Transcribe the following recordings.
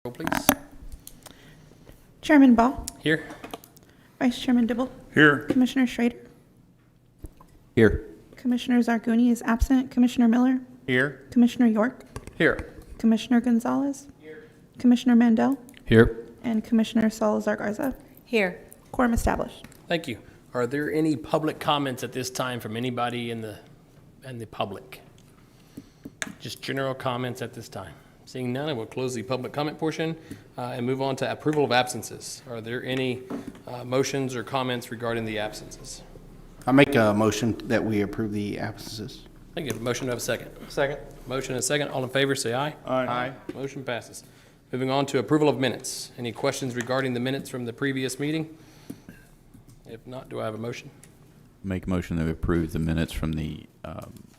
Roll, please. Chairman Ball, Here. Vice Chairman Dibble, Here. Commissioner Schrader, Here. Commissioner Zarguni is absent, Commissioner Miller, Here. Commissioner York, Here. Commissioner Gonzalez, Commissioner Mandel, Here. and Commissioner Salazar Garza. Here. Quorum established. Thank you. Are there any public comments at this time from anybody in the public? Just general comments at this time. Seeing none, I will close the public comment portion and move on to approval of absences. Are there any motions or comments regarding the absences? I make a motion that we approve the absences. Thank you. Motion to have a second. Second. Motion and a second. All in favor, say aye. Aye. Motion passes. Moving on to approval of minutes. Any questions regarding the minutes from the previous meeting? If not, do I have a motion? Make a motion that we approve the minutes from the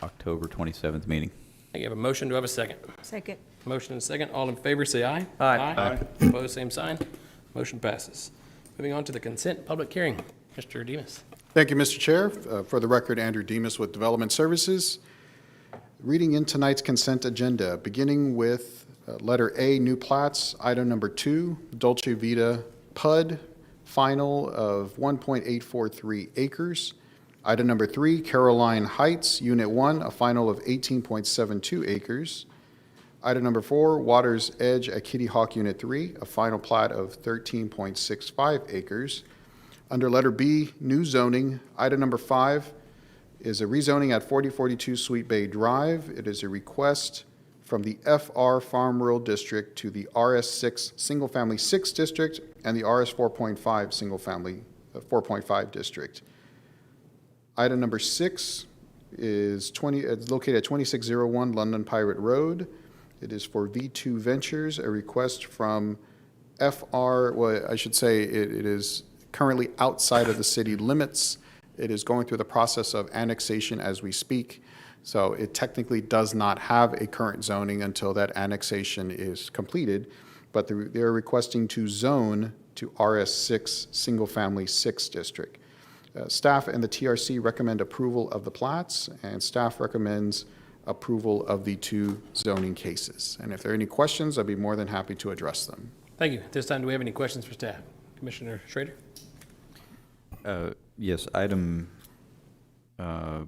October 27th meeting. I have a motion. Do I have a second? Second. Motion and a second. All in favor, say aye. Aye. Opposed, same sign. Motion passes. Moving on to the consent public hearing. Mr. Demas. Thank you, Mr. Chair. For the record, Andrew Demas with Development Services. Reading in tonight's consent agenda, beginning with letter A, new plats, item number 2, Dolce Vita PUD, final of 1.843 acres. Item number 3, Caroline Heights, Unit 1, a final of 18.72 acres. Item number 4, Water's Edge at Kitty Hawk Unit 3, a final plat of 13.65 acres. Under letter B, new zoning, item number 5 is a rezoning at 4042 Sweet Bay Drive. It is a request from the FR Farm Rural District to the RS6 Single Family 6 District and the RS 4.5 Single Family 4.5 District. Item number 6 is it's located at 2601 London Pirate Road. It is for V2 Ventures, a request from FR, well, I should say it is currently outside of the city limits. It is going through the process of annexation as we speak. So it technically does not have a current zoning until that annexation is completed, but they're requesting to zone to RS6 Single Family 6 District. Staff and the TRC recommend approval of the plats, and staff recommends approval of the 2 zoning cases. And if there are any questions, I'd be more than happy to address them. Thank you. At this time, do we have any questions for staff? Commissioner Schrader? Yes, item 5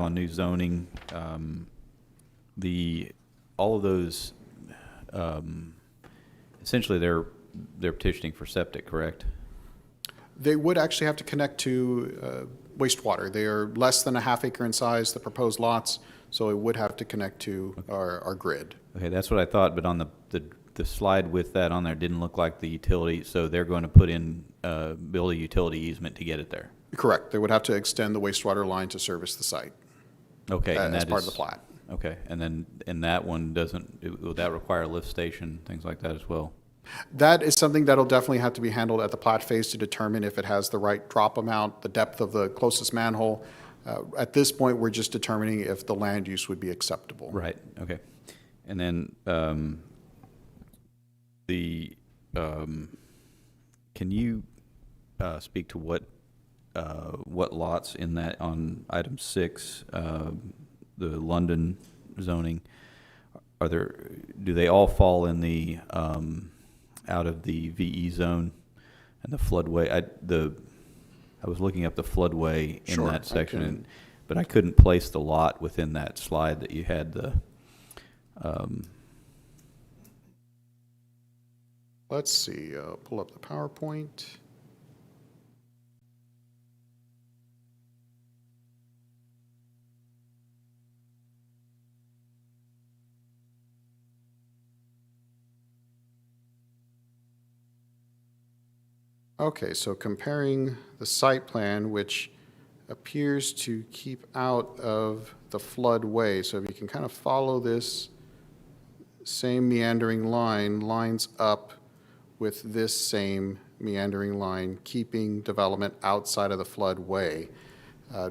on new zoning. All of those, essentially, they're petitioning for septic, correct? They would actually have to connect to wastewater. They are less than a half acre in size, the proposed lots, so it would have to connect to our grid. Okay, that's what I thought, but on the slide with that on there didn't look like the utility, so they're going to put in, build a utility easement to get it there. Correct. They would have to extend the wastewater line to service the site. Okay, and as that part is of the plat. Okay, and then and that one will that require a lift station, things like that as well? That is something that'll definitely have to be handled at the plat phase to determine if it has the right drop amount, the depth of the closest manhole. At this point, we're just determining if the land use would be acceptable. Right. Okay, and then can you speak to what lots in that on item 6, the London zoning, do they all fall in the out of the VE zone and the floodway? I was looking up the floodway in that section, but I couldn't place the lot within that slide that you had the. Let's see, pull up the PowerPoint. Okay, so comparing the site plan, which appears to keep out of the floodway. So if you can kind of follow this same meandering line, lines up with this same meandering line, keeping development outside of the floodway.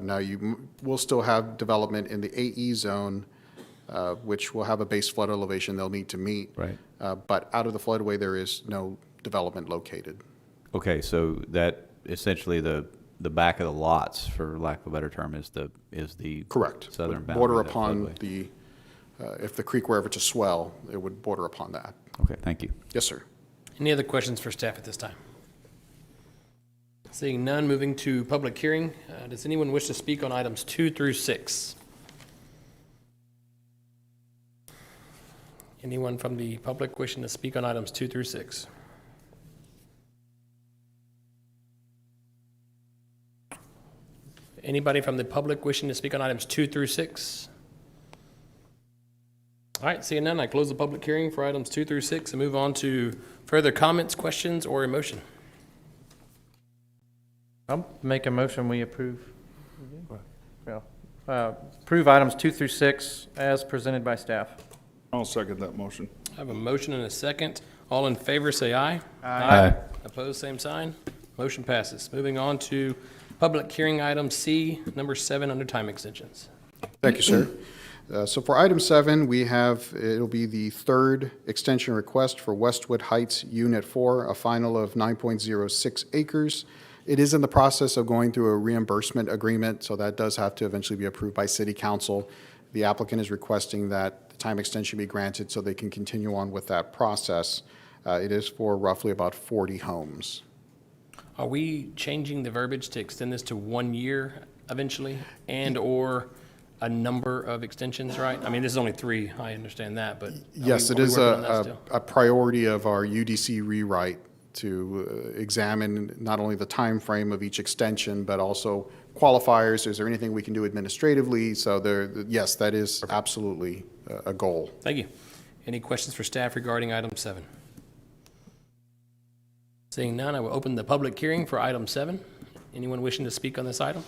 Now you will still have development in the AE zone, which will have a base flood elevation they'll need to meet. Right. But out of the floodway, there is no development located. Okay, so that essentially the back of the lots, for lack of a better term, is the Correct. southern boundary Border of that upon floodway. the, if the creek were ever to swell, it would border upon that. Okay, thank you. Yes, sir. Any other questions for staff at this time? Seeing none, moving to public hearing. Does anyone wish to speak on items 2 through 6? Anyone from the public wishing to speak on items 2 through 6? Anybody from the public wishing to speak on items 2 through 6? All right, seeing none, I close the public hearing for items 2 through 6 and move on to further comments, questions, or a motion. I'll make a motion, we approve. Approve items 2 through 6 as presented by staff. I'll second that motion. I have a motion and a second. All in favor, say aye. Aye. Opposed, same sign. Motion passes. Moving on to public hearing item C, number 7, under time extensions. Thank you, sir. So for item 7, we have, it'll be the third extension request for Westwood Heights Unit 4, a final of 9.06 acres. It is in the process of going through a reimbursement agreement, so that does have to eventually be approved by City Council. The applicant is requesting that the time extension be granted so they can continue on with that process. It is for roughly about 40 homes. Are we changing the verbiage to extend this to 1 year eventually, and/or a number of extensions, right? I mean, this is only 3, I understand that, but. Yes, it is a priority of our UDC rewrite to examine not only the time frame of each extension, but also qualifiers. Is there anything we can do administratively? So yes, that is absolutely a goal. Thank you. Any questions for staff regarding item 7? Seeing none, I will open the public hearing for item 7. Anyone wishing to speak on this item?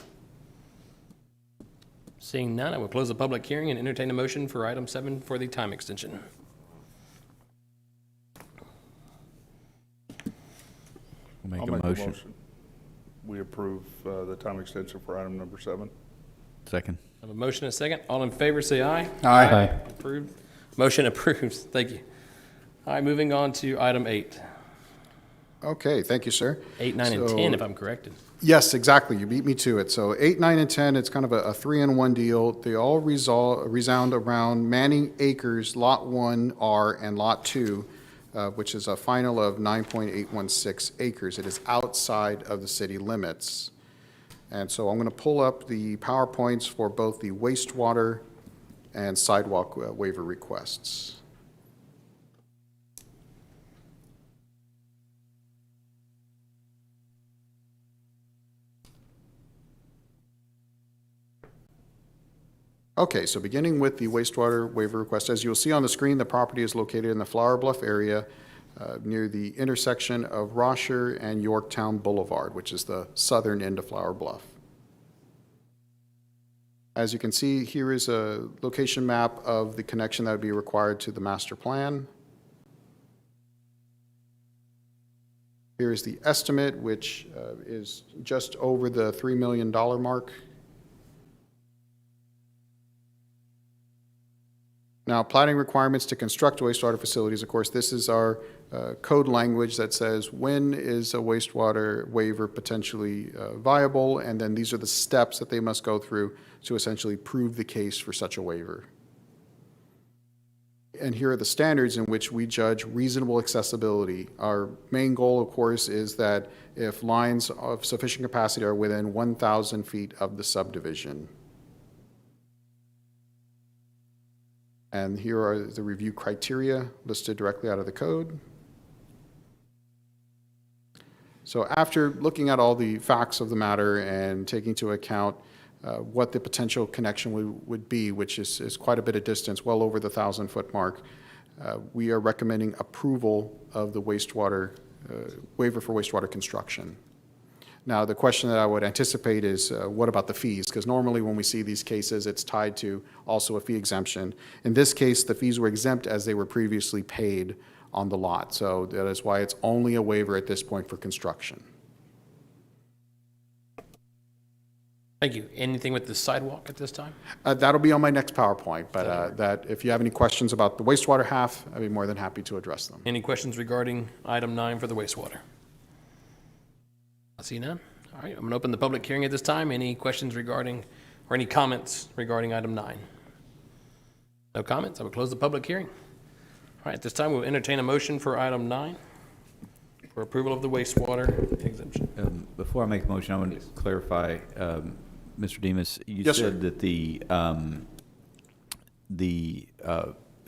Seeing none, I will close the public hearing and entertain a motion for item 7 for the time extension. I'll I'll make a motion. We approve the time extension for item number 7. Second. I have a motion and a second. All in favor, say aye. Aye. Approved. Motion approves. Thank you. All right, moving on to item 8. Okay, thank you, sir. 8, 9, and So- 10, if I'm corrected. Yes, exactly. You beat me to it. So 8, 9, and 10, it's kind of a 3-in-1 deal. They all resound around Manning Acres, Lot 1R and Lot 2, which is a final of 9.816 acres. It is outside of the city limits. And so I'm going to pull up the PowerPoints for both the wastewater and sidewalk waiver requests. Okay, so beginning with the wastewater waiver request, as you'll see on the screen, the property is located in the Flower Bluff area near the intersection of Rosher and Yorktown Boulevard, which is the southern end of Flower Bluff. As you can see, here is a location map of the connection that would be required to the master plan. Here is the estimate, which is just over the $3 million mark. Now, platting requirements to construct wastewater facilities, of course, this is our code language that says when is a wastewater waiver potentially viable, and then these are the steps that they must go through to essentially prove the case for such a waiver. And here are the standards in which we judge reasonable accessibility. Our main goal, of course, is that if lines of sufficient capacity are within 1,000 feet of the subdivision. And here are the review criteria listed directly out of the code. So after looking at all the facts of the matter and taking into account what the potential connection would be, which is quite a bit of distance, well over the 1,000-foot mark, we are recommending approval of the wastewater waiver for wastewater construction. Now, the question that I would anticipate is, what about the fees? Because normally when we see these cases, it's tied to also a fee exemption. In this case, the fees were exempt as they were previously paid on the lot. So that is why it's only a waiver at this point for construction. Thank you. Anything with the sidewalk at this time? That'll be on my next PowerPoint, but that if you have any questions about the wastewater half, I'd be more than happy to address them. Any questions regarding item 9 for the wastewater? I see none. All right, I'm going to open the public hearing at this time. Any questions regarding, or any comments regarding item 9? No comments. I will close the public hearing. right, at this time, we'll entertain a motion for item 9 for approval of the wastewater exemption. Before I make a motion, I want to clarify, Mr. Demus, you Yes, sir. said that the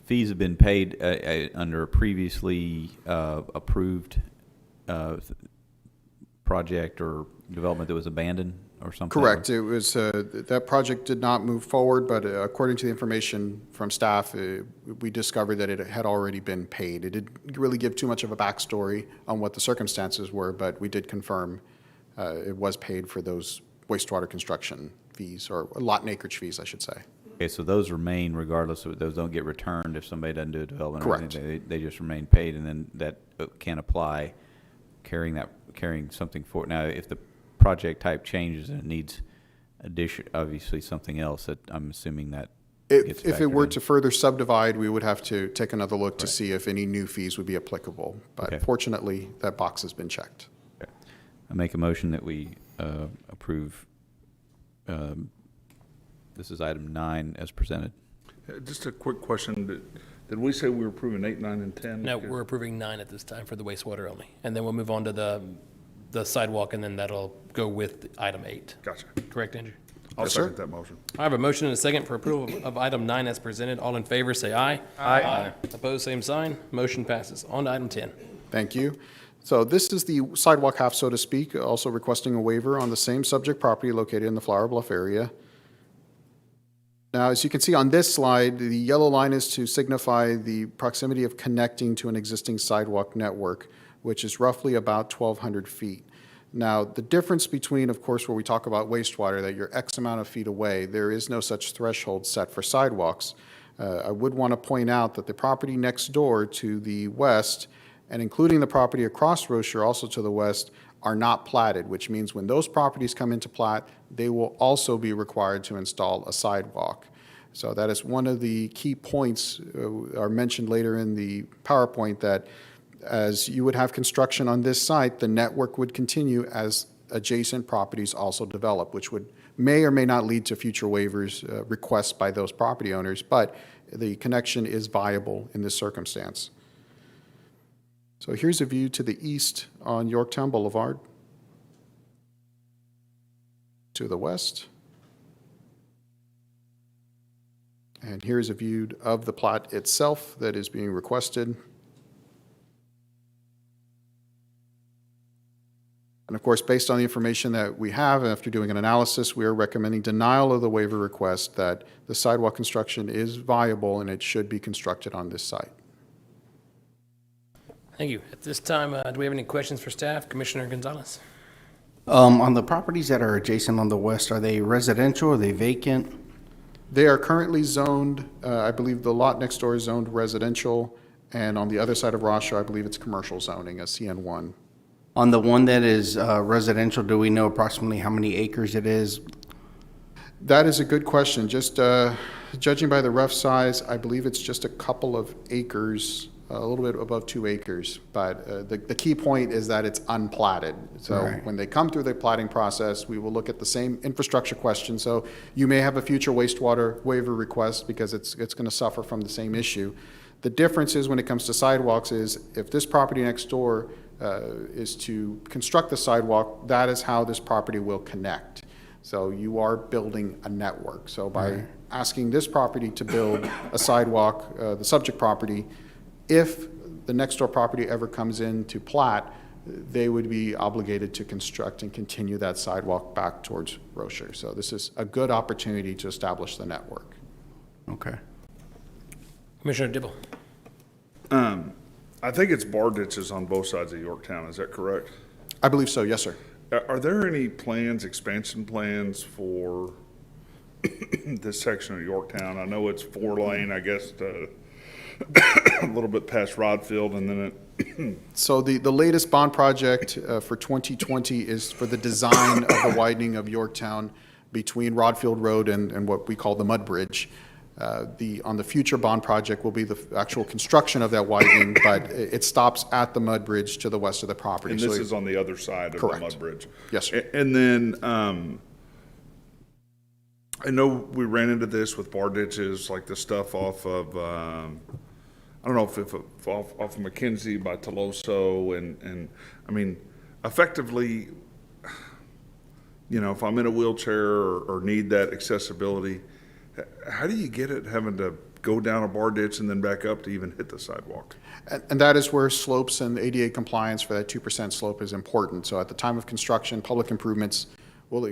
fees have been paid under a previously approved project or development that was abandoned or something? Correct. It was, that project did not move forward, but according to the information from staff, we discovered that it had already been paid. It didn't really give too much of a backstory on what the circumstances were, but we did confirm it was paid for those wastewater construction fees, or lot and acreage fees, I should say. Okay, so those remain regardless of, those don't get returned if somebody doesn't do a development or Correct. anything. They just remain paid, and then that can apply carrying something forward. Now, if the project type changes and it needs obviously something else, that I'm assuming that gets If it factored were in. to further subdivide, we would have to take another look to see if any new fees would be applicable. But Okay. fortunately, that box has been checked. Okay. I make a motion that we approve, this is item 9 as presented. Just a quick question. Did we say we were approving 8, 9, and 10? No, we're approving 9 at this time for the wastewater only. And then we'll move on to the sidewalk, and then that'll go with item 8. Gotcha. Correct, Andrew? I'll Yes, sir. second that motion. I have a motion and a second for approval of item 9 as presented. All in favor, say aye. Aye. Opposed, same sign. Motion passes. On to item 10. Thank you. So this is the sidewalk half, so to speak, also requesting a waiver on the same subject property located in the Flower Bluff area. Now, as you can see on this slide, the yellow line is to signify the proximity of connecting to an existing sidewalk network, which is roughly about 1,200 feet. Now, the difference between, of course, where we talk about wastewater, that you're X amount of feet away, there is no such threshold set for sidewalks. I would want to point out that the property next door to the west, and including the property across Rocher also to the west, are not platted, which means when those properties come into plat, they will also be required to install a sidewalk. So that is one of the key points are mentioned later in the PowerPoint, that as you would have construction on this site, the network would continue as adjacent properties also develop, which may or may not lead to future waivers requests by those property owners, but the connection is viable in this circumstance. So here's a view to the east on Yorktown Boulevard. To the west. And here's a view of the plat itself that is being requested. And of course, based on the information that we have, after doing an analysis, we are recommending denial of the waiver request, that the sidewalk construction is viable and it should be constructed on this site. Thank you. At this time, do we have any questions for staff? Commissioner Gonzalez? On the properties that are adjacent on the west, are they residential, are they vacant? They are currently zoned, I believe the lot next door is zoned residential, and on the other side of Rocha, I believe it's commercial zoning, a CN1. On the one that is residential, do we know approximately how many acres it is? That is a good question. Just judging by the rough size, I believe it's just a couple of acres, a little bit above 2 acres. But the key point is that it's unplatted. So Right. when they come through the platting process, we will look at the same infrastructure question. So you may have a future wastewater waiver request because it's going to suffer from the same issue. The difference is when it comes to sidewalks is if this property next door is to construct the sidewalk, that is how this property will connect. So you are building a network. So by asking this property to build a sidewalk, the subject property, if the next door property ever comes in to plat, they would be obligated to construct and continue that sidewalk back towards Rocher. So this is a good opportunity to establish the network. Okay. Commissioner Dibble? I think it's bar ditches on both sides of Yorktown, is that correct? I believe so, yes, sir. Are there any plans, expansion plans for this section of Yorktown? I know it's 4-lane, I guess, a little bit past Rodfield, and then it, So the latest bond project for 2020 is for the design of the widening of Yorktown between Rodfield Road and what we call the Mud Bridge. On the future bond project will be the actual construction of that widening, but it stops at the Mud Bridge to the west of the property. and So this is on the other side of the Correct. Mud Bridge. Yes, sir. And then, I know we ran into this with bar ditches, like the stuff off of, I don't know if off of McKenzie by Toloso and, I mean, effectively, you know, if I'm in a wheelchair or need that accessibility, how do you get it having to go down a bar ditch and then back up to even hit the sidewalk? And that is where slopes and ADA compliance for that 2% slope is important. So at the time of construction, public improvements will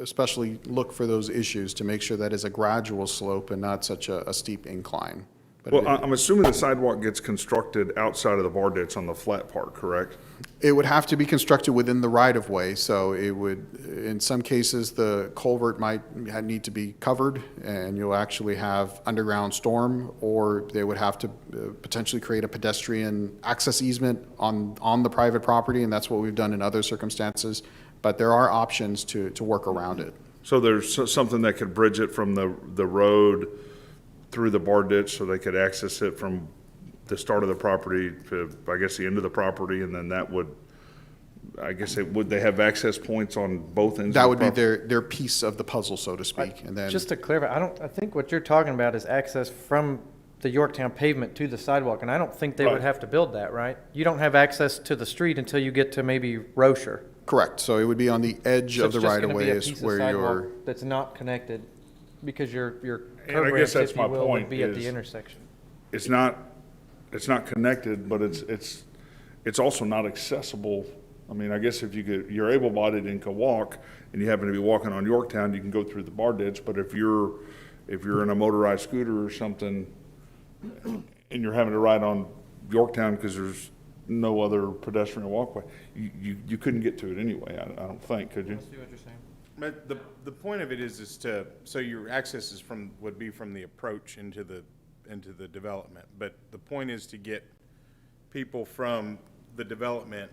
especially look for those issues to make sure that is a gradual slope and not such a steep incline. But Well, I'm assuming the sidewalk gets constructed outside of the bar ditch on the flat part, correct? it would have to be constructed within the right-of-way, so it would, in some cases, the culvert might need to be covered, and you'll actually have underground storm, or they would have to potentially create a pedestrian access easement on the private property, and that's what we've done in other circumstances. But there are options to work around it. So there's something that could bridge it from the road through the bar ditch so they could access it from the start of the property to, I guess, the end of the property, and then that would, I guess, would they have access points on both ends? That of would the be property? their piece of the puzzle, so to speak, and then. Just to clarify, I think what you're talking about is access from the Yorktown pavement to the sidewalk, and I don't think they would Right. have to build that, right? You don't have access to the street until you get to maybe Rocher. Correct, so it would be on the edge So of the it's just gonna right-of-way be a is piece of where sidewalk you're. That's not connected, because your And I curb guess ramps, that's if you my will, point would be at the is- intersection. It's not connected, but it's also not accessible. I mean, I guess if you're able-bodied and can walk, and you happen to be walking on Yorktown, you can go through the bar ditch, but if you're in a motorized scooter or something, and you're having to ride on Yorktown because there's no other pedestrian walkway, you couldn't get to it anyway, I don't think, could you? See what you're saying? But the point of it is to, so your access is would be from the approach into the development. But the point is to get people from the development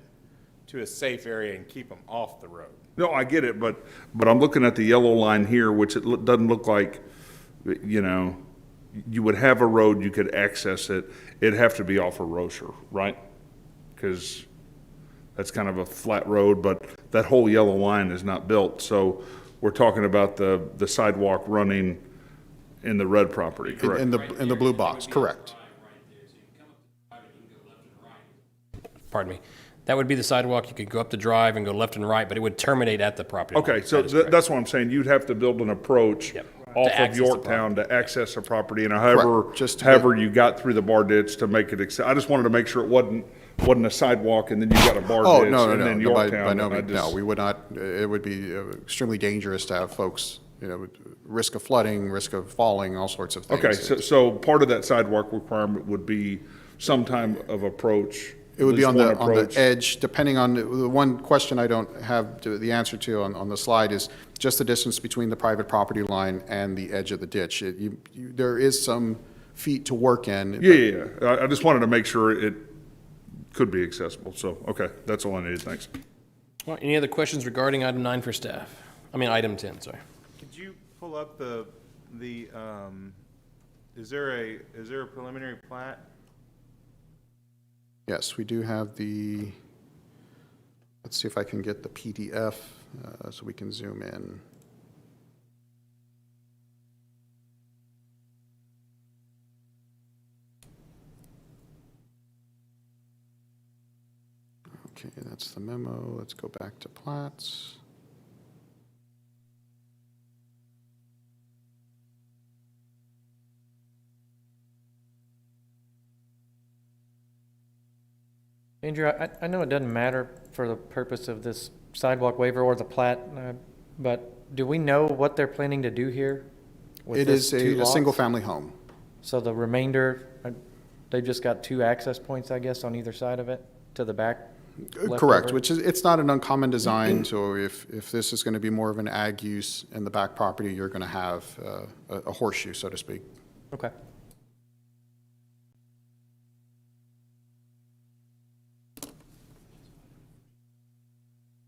to a safe area and keep them off the road. No, I get it, but I'm looking at the yellow line here, which doesn't look like, you know, you would have a road, you could access it. It'd have to be off of Rocher, right? Because that's kind of a flat road, but that whole yellow line is not built. So we're talking about the sidewalk running in the red property, correct? In the blue box, correct. Pardon me. That would be the sidewalk. You could go up the drive and go left and right, but it would terminate at the property line. Okay, so That is correct. that's what I'm saying. You'd have to build an approach Yep. off To of access the Yorktown to access a property, and however, Just to however you got through the bar ditch to make it, I just wanted to make sure it wasn't a sidewalk and then you got a bar Oh, ditch no, and then no, by Yorktown. no and I means, no, just- we would not, it would be extremely dangerous to have folks, you know, risk of flooding, risk of falling, all sorts of things. Okay, so part of that sidewalk requirement would be some time of approach. It would be at on least the, one on the approach. edge, depending on, the one question I don't have the answer to on the slide is just the distance between the private property line and the edge of the ditch. There is some feet to work in. Yeah. I just wanted to make sure it could be accessible, so, okay, that's all I needed, thanks. Well, any other questions regarding item 9 for staff? Item 10, sorry. Could you pull up is there a preliminary plat? Yes, we do have let's see if I can get the PDF so we can zoom in. Okay, that's the memo. Let's go back to plats. Andrew, I know it doesn't matter for the purpose of this sidewalk waiver or the plat, but do we know what they're planning to do here? with It this is two a lots? single-family home. So the remainder, they've just got 2 access points, I guess, on either side of it, to the back? Correct, leftover? which is, it's not an uncommon design, so if this is going to be more of an ag use in the back property, you're going to have a horseshoe, so to speak. Okay.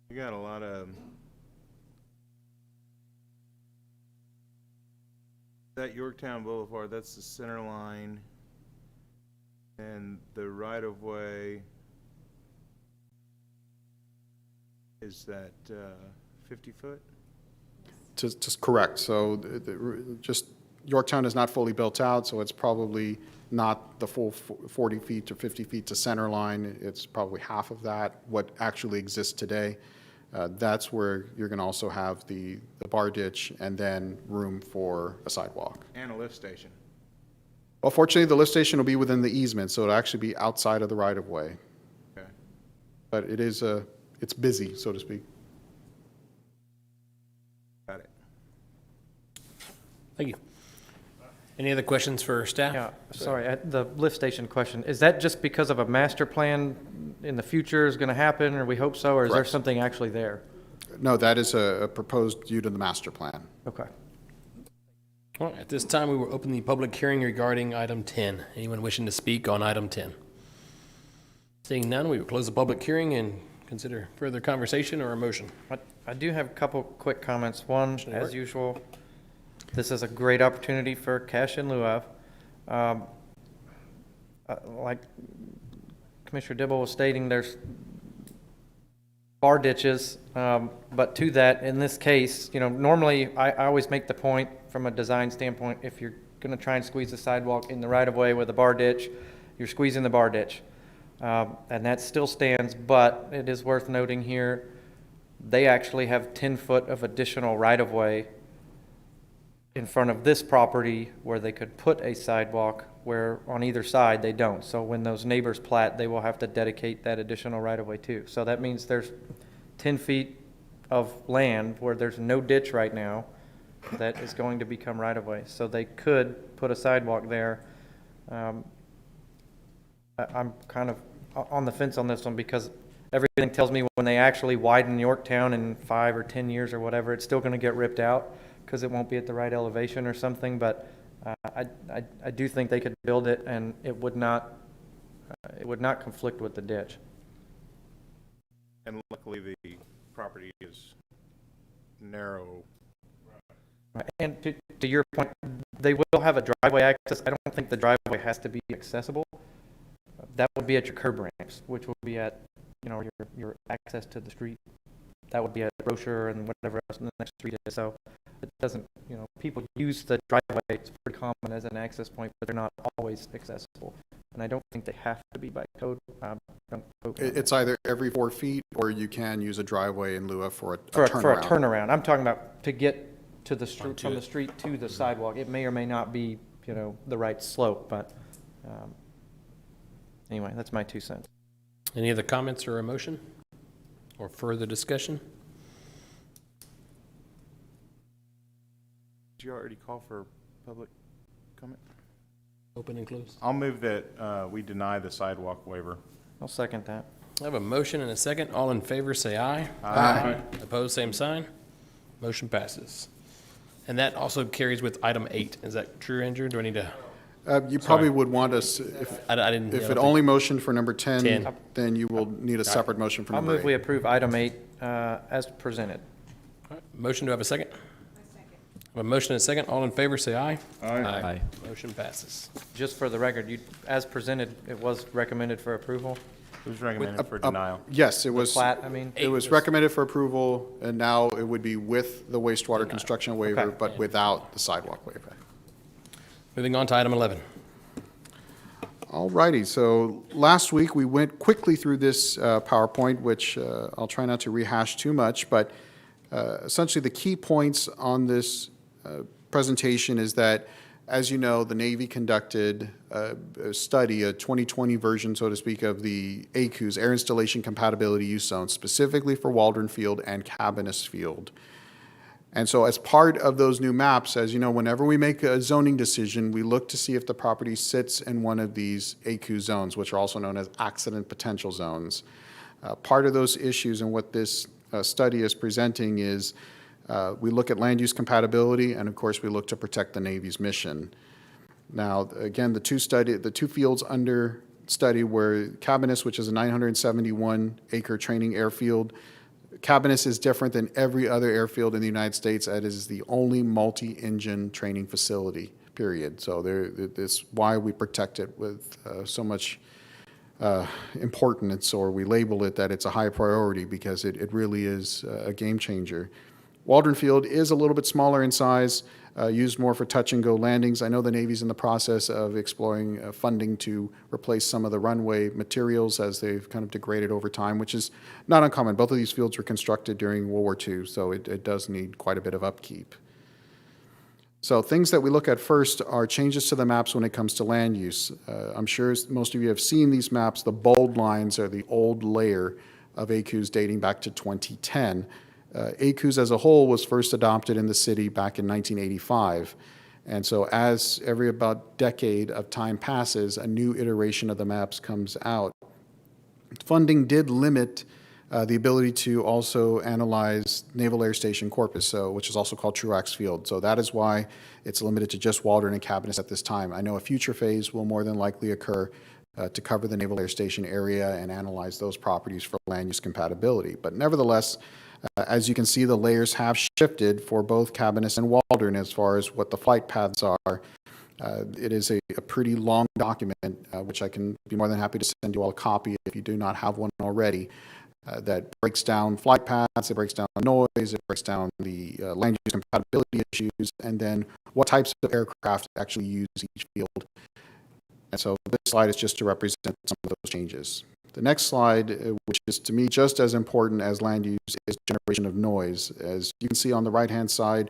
You got a lot of. That Yorktown Boulevard, that's the center line. And the right of way is that 50 foot? Just correct, so just Yorktown is not fully built out, so it's probably not the full 40 feet to 50 feet to center line. It's probably half of that, what actually exists today. That's where you're going to also have the bar ditch and then room for a sidewalk. And a lift station. Well, fortunately, the lift station will be within the easement, so it'll actually be outside of the right-of-way. Okay. But it is it's busy, so to speak. Got it. Thank you. Any other questions for staff? Yeah, sorry, the lift station question, is that just because of a master plan in the future is going to happen, or we hope so, or is there Correct. something actually there? No, that is a proposed due to the master plan. Okay. All right, at this time, we will open the public hearing regarding item 10. Anyone wishing to speak on item 10? Seeing none, we will close the public hearing and consider further conversation or a motion. I do have a couple quick comments. One, Commissioner as York? usual, this is a great opportunity for cash in lieu of. Like Commissioner Dibble was stating, there's bar ditches, but to that, in this case, normally I always make the point from a design standpoint, if you're going to try and squeeze the sidewalk in the right of way with a bar ditch, you're squeezing the bar ditch. And that still stands, but it is worth noting here, they actually have 10 foot of additional right of way in front of this property where they could put a sidewalk, where on either side they don't. So when those neighbors plat, they will have to dedicate that additional right of way too. So that means there's 10 feet of land where there's no ditch right now that is going to become right of way. So they could put a sidewalk there. I'm kind of on the fence on this one because everything tells me when they actually widen Yorktown in 5 or 10 years or whatever, it's still going to get ripped out because it won't be at the right elevation or something. But I do think they could build it and it would not conflict with the ditch. And luckily, the property is narrow. Right. And to your point, they will have a driveway access. I don't think the driveway has to be accessible. That would be at your curb ramps, which will be at, your access to the street. That would be at Rocher and whatever else in the next street is. So it doesn't, people use the driveway. It's pretty common as an access point, but they're not always accessible. And I don't think they have to be by code. Don't quote me on that. It's either every 4 feet, or you can use a driveway in lieu of for a For turnaround. a turnaround. I'm talking about to get to the street, from the street to the sidewalk. It may or may not be, the right slope, but anyway, that's my 2 cents. Any other comments or a motion or further discussion? Did you already call for public comment? Open and close. I'll move that we deny the sidewalk waiver. I'll second that. I have a motion and a second. All in favor, say aye. Aye. Opposed, same sign. Motion passes. And that also carries with item 8. Is that true, Andrew? Do I need to? You probably would want us, if I didn't. it only motioned for number 10, 10. then you will need a separate motion for I'll number move we 8. approve item 8 as presented. Motion, do I have a second? I have a motion and a second. All in favor, say aye. Aye. Motion passes. Just for the record, as presented, it was recommended for approval. It was recommended for denial. Yes, it was. Plat, I mean. It was recommended for approval, and now it would be with the wastewater construction waiver, Okay. but without the sidewalk waiver. Moving on to item 11. All righty, so last week we went quickly through this PowerPoint, which I'll try not to rehash too much, but essentially the key points on this presentation is that, as you know, the Navy conducted a study, a 2020 version, so to speak, of the AICUZ, Air Installation Compatibility Use Zone, specifically for Waldron Field and Cabaniss Field. And so as part of those new maps, as you know, whenever we make a zoning decision, we look to see if the property sits in one of these AICUZ zones, which are also known as accident potential zones. Part of those issues and what this study is presenting is we look at land use compatibility, and of course we look to protect the Navy's mission. Now, again, the two fields under study were Cabaniss, which is a 971-acre training airfield. Cabaniss is different than every other airfield in the United States. It is the only multi-engine training facility, period. So that's why we protect it with so much importance, or we label it that it's a high priority, because it really is a game changer. Waldron Field is a little bit smaller in size. used more for touch-and-go landings. I know the Navy's in the process of exploring funding to replace some of the runway materials as they've kind of degraded over time, which is not uncommon. Both of these fields were constructed during World War II, so it does need quite a bit of upkeep. So things that we look at first are changes to the maps when it comes to land use. I'm sure most of you have seen these maps. The bold lines are the old layer of AICUZ dating back to 2010. AICUZ as a whole was first adopted in the city back in 1985. And so as every about decade of time passes, a new iteration of the maps comes out. Funding did limit the ability to also analyze Naval Air Station Corpus, which is also called Truax Field. So that is why it's limited to just Waldron and Cabaniss at this time. I know a future phase will more than likely occur to cover the Naval Air Station area and analyze those properties for land use compatibility. But nevertheless, as you can see, the layers have shifted for both Cabaniss and Waldron as far as what the flight paths are. It is a pretty long document, which I can be more than happy to send you all a copy if you do not have one already. That breaks down flight paths, it breaks down noise, it breaks down the land use compatibility issues, and then what types of aircraft actually use each field. And so this slide is just to represent some of those changes. The next slide, which is to me just as important as land use, is generation of noise. As you can see on the right-hand side,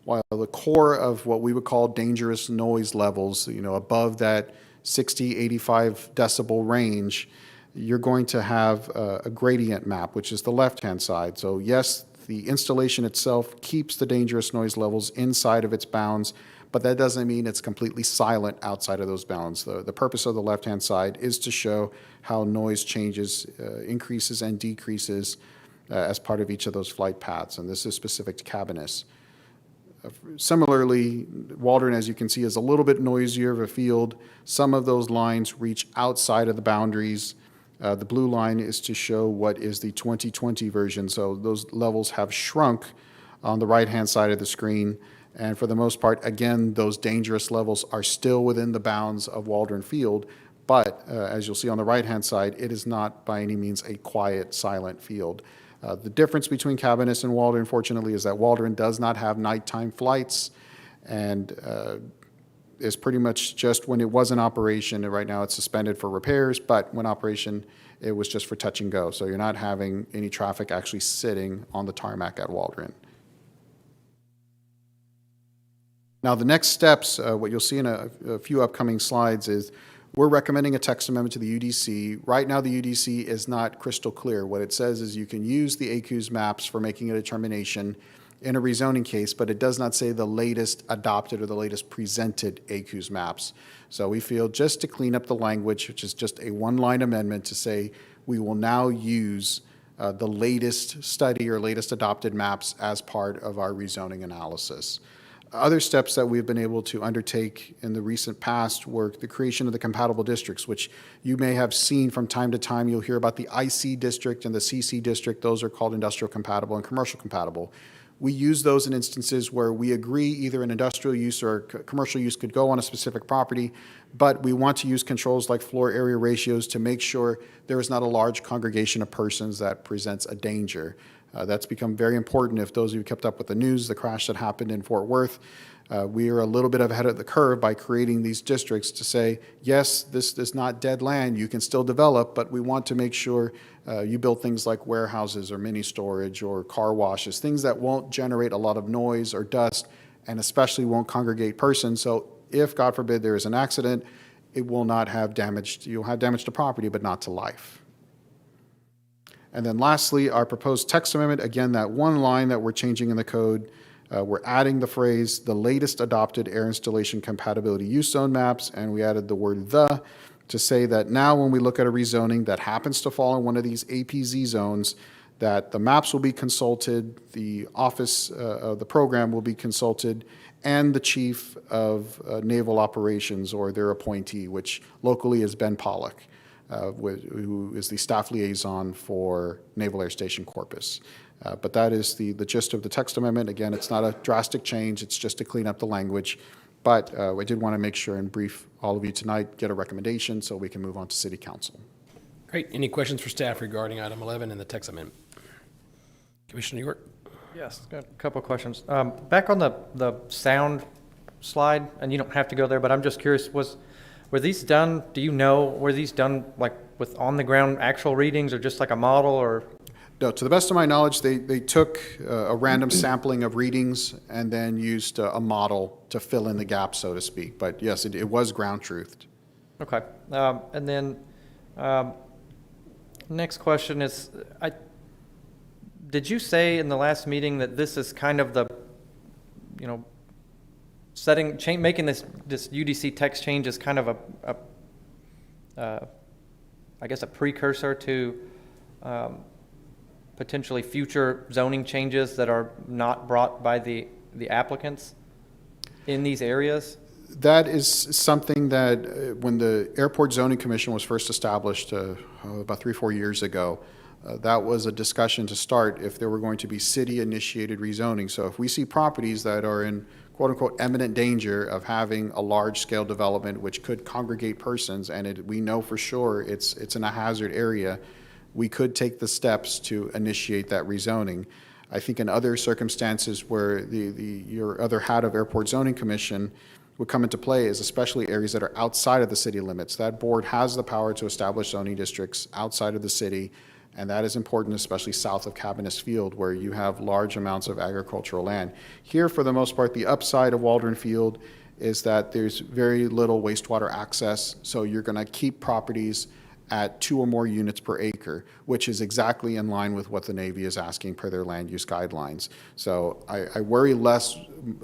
while the core of what we would call dangerous noise levels, above that 60, 85 decibel range, you're going to have a gradient map, which is the left-hand side. So yes, the installation itself keeps the dangerous noise levels inside of its bounds, but that doesn't mean it's completely silent outside of those bounds. The purpose of the left-hand side is to show how noise changes, increases and decreases as part of each of those flight paths, and this is specific to Cabaniss. Similarly, Waldron, as you can see, is a little bit noisier of a field. Some of those lines reach outside of the boundaries. The blue line is to show what is the 2020 version. So those levels have shrunk on the right-hand side of the screen. And for the most part, again, those dangerous levels are still within the bounds of Waldron Field. But as you'll see on the right-hand side, it is not by any means a quiet, silent field. The difference between Cabaniss and Waldron, fortunately, is that Waldron does not have nighttime flights and is pretty much just when it was in operation, and right now it's suspended for repairs, but when operation, it was just for touch and go. So you're not having any traffic actually sitting on the tarmac at Waldron. Now the next steps, what you'll see in a few upcoming slides is we're recommending a text amendment to the UDC. Right now the UDC is not crystal clear. What it says is you can use the AICUZ maps for making a determination in a rezoning case, but it does not say the latest adopted or the latest presented AICUZ maps. So we feel just to clean up the language, which is just a one-line amendment to say we will now use the latest study or latest adopted maps as part of our rezoning analysis. Other steps that we've been able to undertake in the recent past were the creation of the compatible districts, which you may have seen from time to time. You'll hear about the IC district and the CC district. Those are called industrial compatible and commercial compatible. We use those in instances where we agree either an industrial use or commercial use could go on a specific property, but we want to use controls like floor area ratios to make sure there is not a large congregation of persons that presents a danger. That's become very important. If those of you kept up with the news, the crash that happened in Fort Worth, we are a little bit ahead of the curve by creating these districts to say, yes, this is not dead land, you can still develop, but we want to make sure you build things like warehouses or mini storage or car washes, things that won't generate a lot of noise or dust and especially won't congregate persons. So if, God forbid, there is an accident, it will not have damage. You'll have damage to property, but not to life. And then lastly, our proposed text amendment, again, that one line that we're changing in the code, we're adding the phrase, the latest adopted air installation compatibility use zone maps, and we added the word the to say that now when we look at a rezoning that happens to fall in one of these APZ zones, that the maps will be consulted, the office of the program will be consulted, and the chief of naval operations or their appointee, which locally is Ben Pollock. Who is the staff liaison for Naval Air Station Corpus. But that is the gist of the text amendment. Again, it's not a drastic change. It's just to clean up the language. But I did want to make sure and brief all of you tonight, get a recommendation so we can move on to City Council. Great. Any questions for staff regarding item 11 and the text amendment? Commissioner York? Yes, got a couple of questions. Back on the sound slide, and you don't have to go there, but I'm just curious, were these done, do you know, were these done like with on-the-ground actual readings or just like a model or? No, to the best of my knowledge, they took a random sampling of readings and then used a model to fill in the gaps, so to speak. But yes, it was ground truthed. Okay. And then, next question is, did you say in the last meeting that this is kind of the, making this UDC text change is kind of I guess a precursor to, potentially future zoning changes that are not brought by the applicants in these areas? That is something that when the Airport Zoning Commission was first established about 3-4 years ago, that was a discussion to start if there were going to be city-initiated rezoning. So if we see properties that are in quote-unquote imminent danger of having a large-scale development which could congregate persons, and we know for sure it's in a hazard area, we could take the steps to initiate that rezoning. I think in other circumstances where your other hat of Airport Zoning Commission would come into play is especially areas that are outside of the city limits. That board has the power to establish zoning districts outside of the city, and that is important, especially south of Cabaniss Field, where you have large amounts of agricultural land. Here, for the most part, the upside of Waldron Field is that there's very little wastewater access, so you're going to keep properties at 2 or more units per acre, which is exactly in line with what the Navy is asking per their land use guidelines. So I worry less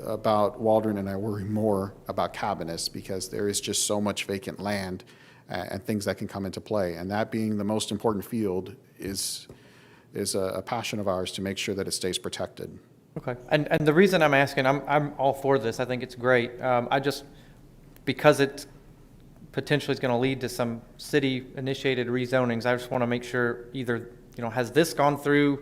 about Waldron and I worry more about Cabaniss because there is just so much vacant land and things that can come into play. And that being the most important field is a passion of ours to make sure that it stays protected. Okay. And the reason I'm asking, I'm all for this. I think it's great. Because it's potentially is going to lead to some city-initiated rezonings. I just want to make sure either, has this gone through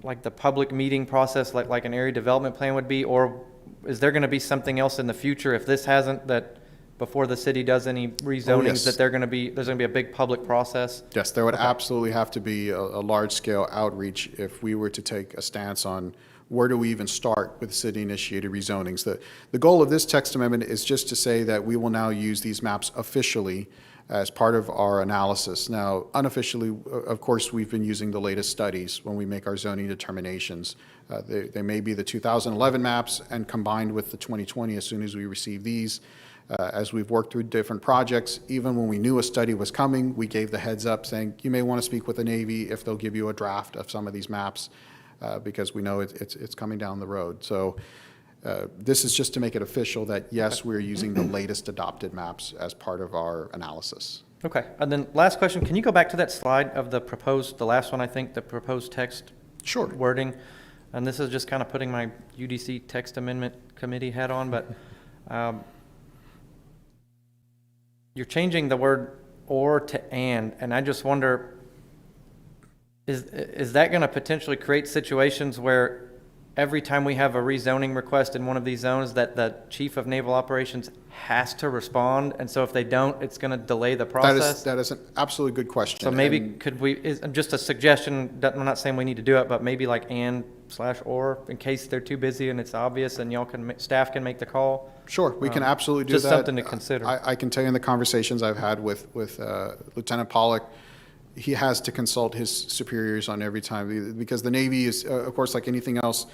like the public meeting process like an area development plan would be, or is there going to be something else in the future if this hasn't, that before the city does any rezonings, yes. that there's going to be a big public process? Yes, there would absolutely have to be a large-scale outreach if we were to take a stance on where do we even start with city-initiated rezonings. The goal of this text amendment is just to say that we will now use these maps officially as part of our analysis. Now, unofficially, of course, we've been using the latest studies when we make our zoning determinations. They may be the 2011 maps and combined with the 2020 as soon as we receive these. As we've worked through different projects, even when we knew a study was coming, we gave the heads up saying, you may want to speak with the Navy if they'll give you a draft of some of these maps. Because we know it's coming down the road. So this is just to make it official that, yes, we're using the latest adopted maps as part of our analysis. Okay. And then last question, can you go back to that slide of the last one, I think, the proposed text Sure. wording? And this is just kind of putting my UDC text amendment committee hat on, but you're changing the word or to and I just wonder, Is that going to potentially create situations where every time we have a rezoning request in one of these zones that the chief of naval operations has to respond? And so if they don't, it's going to delay the process? That is an absolutely good question. So maybe could we, just a suggestion, I'm not saying we need to do it, but maybe like and/or in case they're too busy and it's obvious and staff can make the call? Sure, we can absolutely do that. Just something to consider. I can tell you in the conversations I've had with Lieutenant Pollock, he has to consult his superiors on every time because the Navy is, of course, like anything else.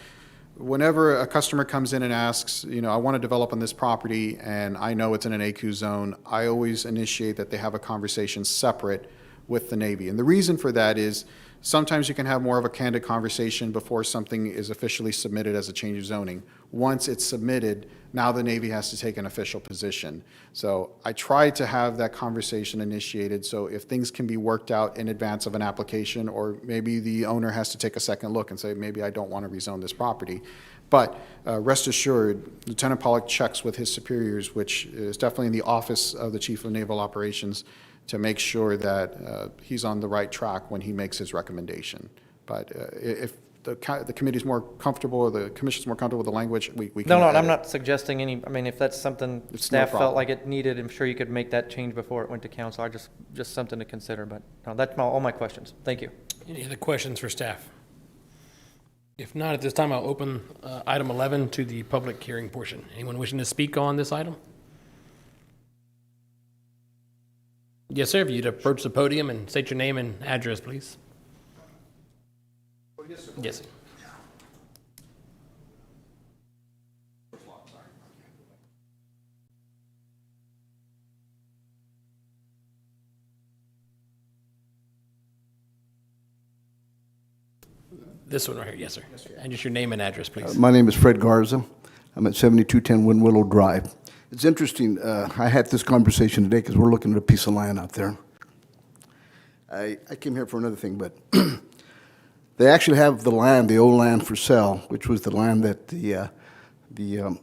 Whenever a customer comes in and asks, I want to develop on this property and I know it's in an AICUZ zone, I always initiate that they have a conversation separate with the Navy. And the reason for that is sometimes you can have more of a candid conversation before something is officially submitted as a change of zoning. Once it's submitted, now the Navy has to take an official position. So I try to have that conversation initiated so if things can be worked out in advance of an application, or maybe the owner has to take a second look and say, maybe I don't want to rezone this property. But rest assured, Lieutenant Pollock checks with his superiors, which is definitely in the office of the Chief of Naval Operations, to make sure that he's on the right track when he makes his recommendation. But if the committee's more comfortable or the commission's more comfortable with the language, we can. No, I'm not suggesting if that's something It's staff no felt problem. like it needed, I'm sure you could make that change before it went to council. Just something to consider, but no, that's all my questions. Thank you. Any other questions for staff? If not, at this time, I'll open item 11 to the public hearing portion. Anyone wishing to speak on this item? Yes, sir. If you'd approach the podium and state your name and address, please. Yes, sir. This one right here, yes, sir. And just your name and address, please. My name is Fred Garza. I'm at 7210 Wind Willow Drive. It's interesting, I had this conversation today because we're looking at a piece of land out there. I came here for another thing, but they actually have the land, the old land for sale, which was the land that the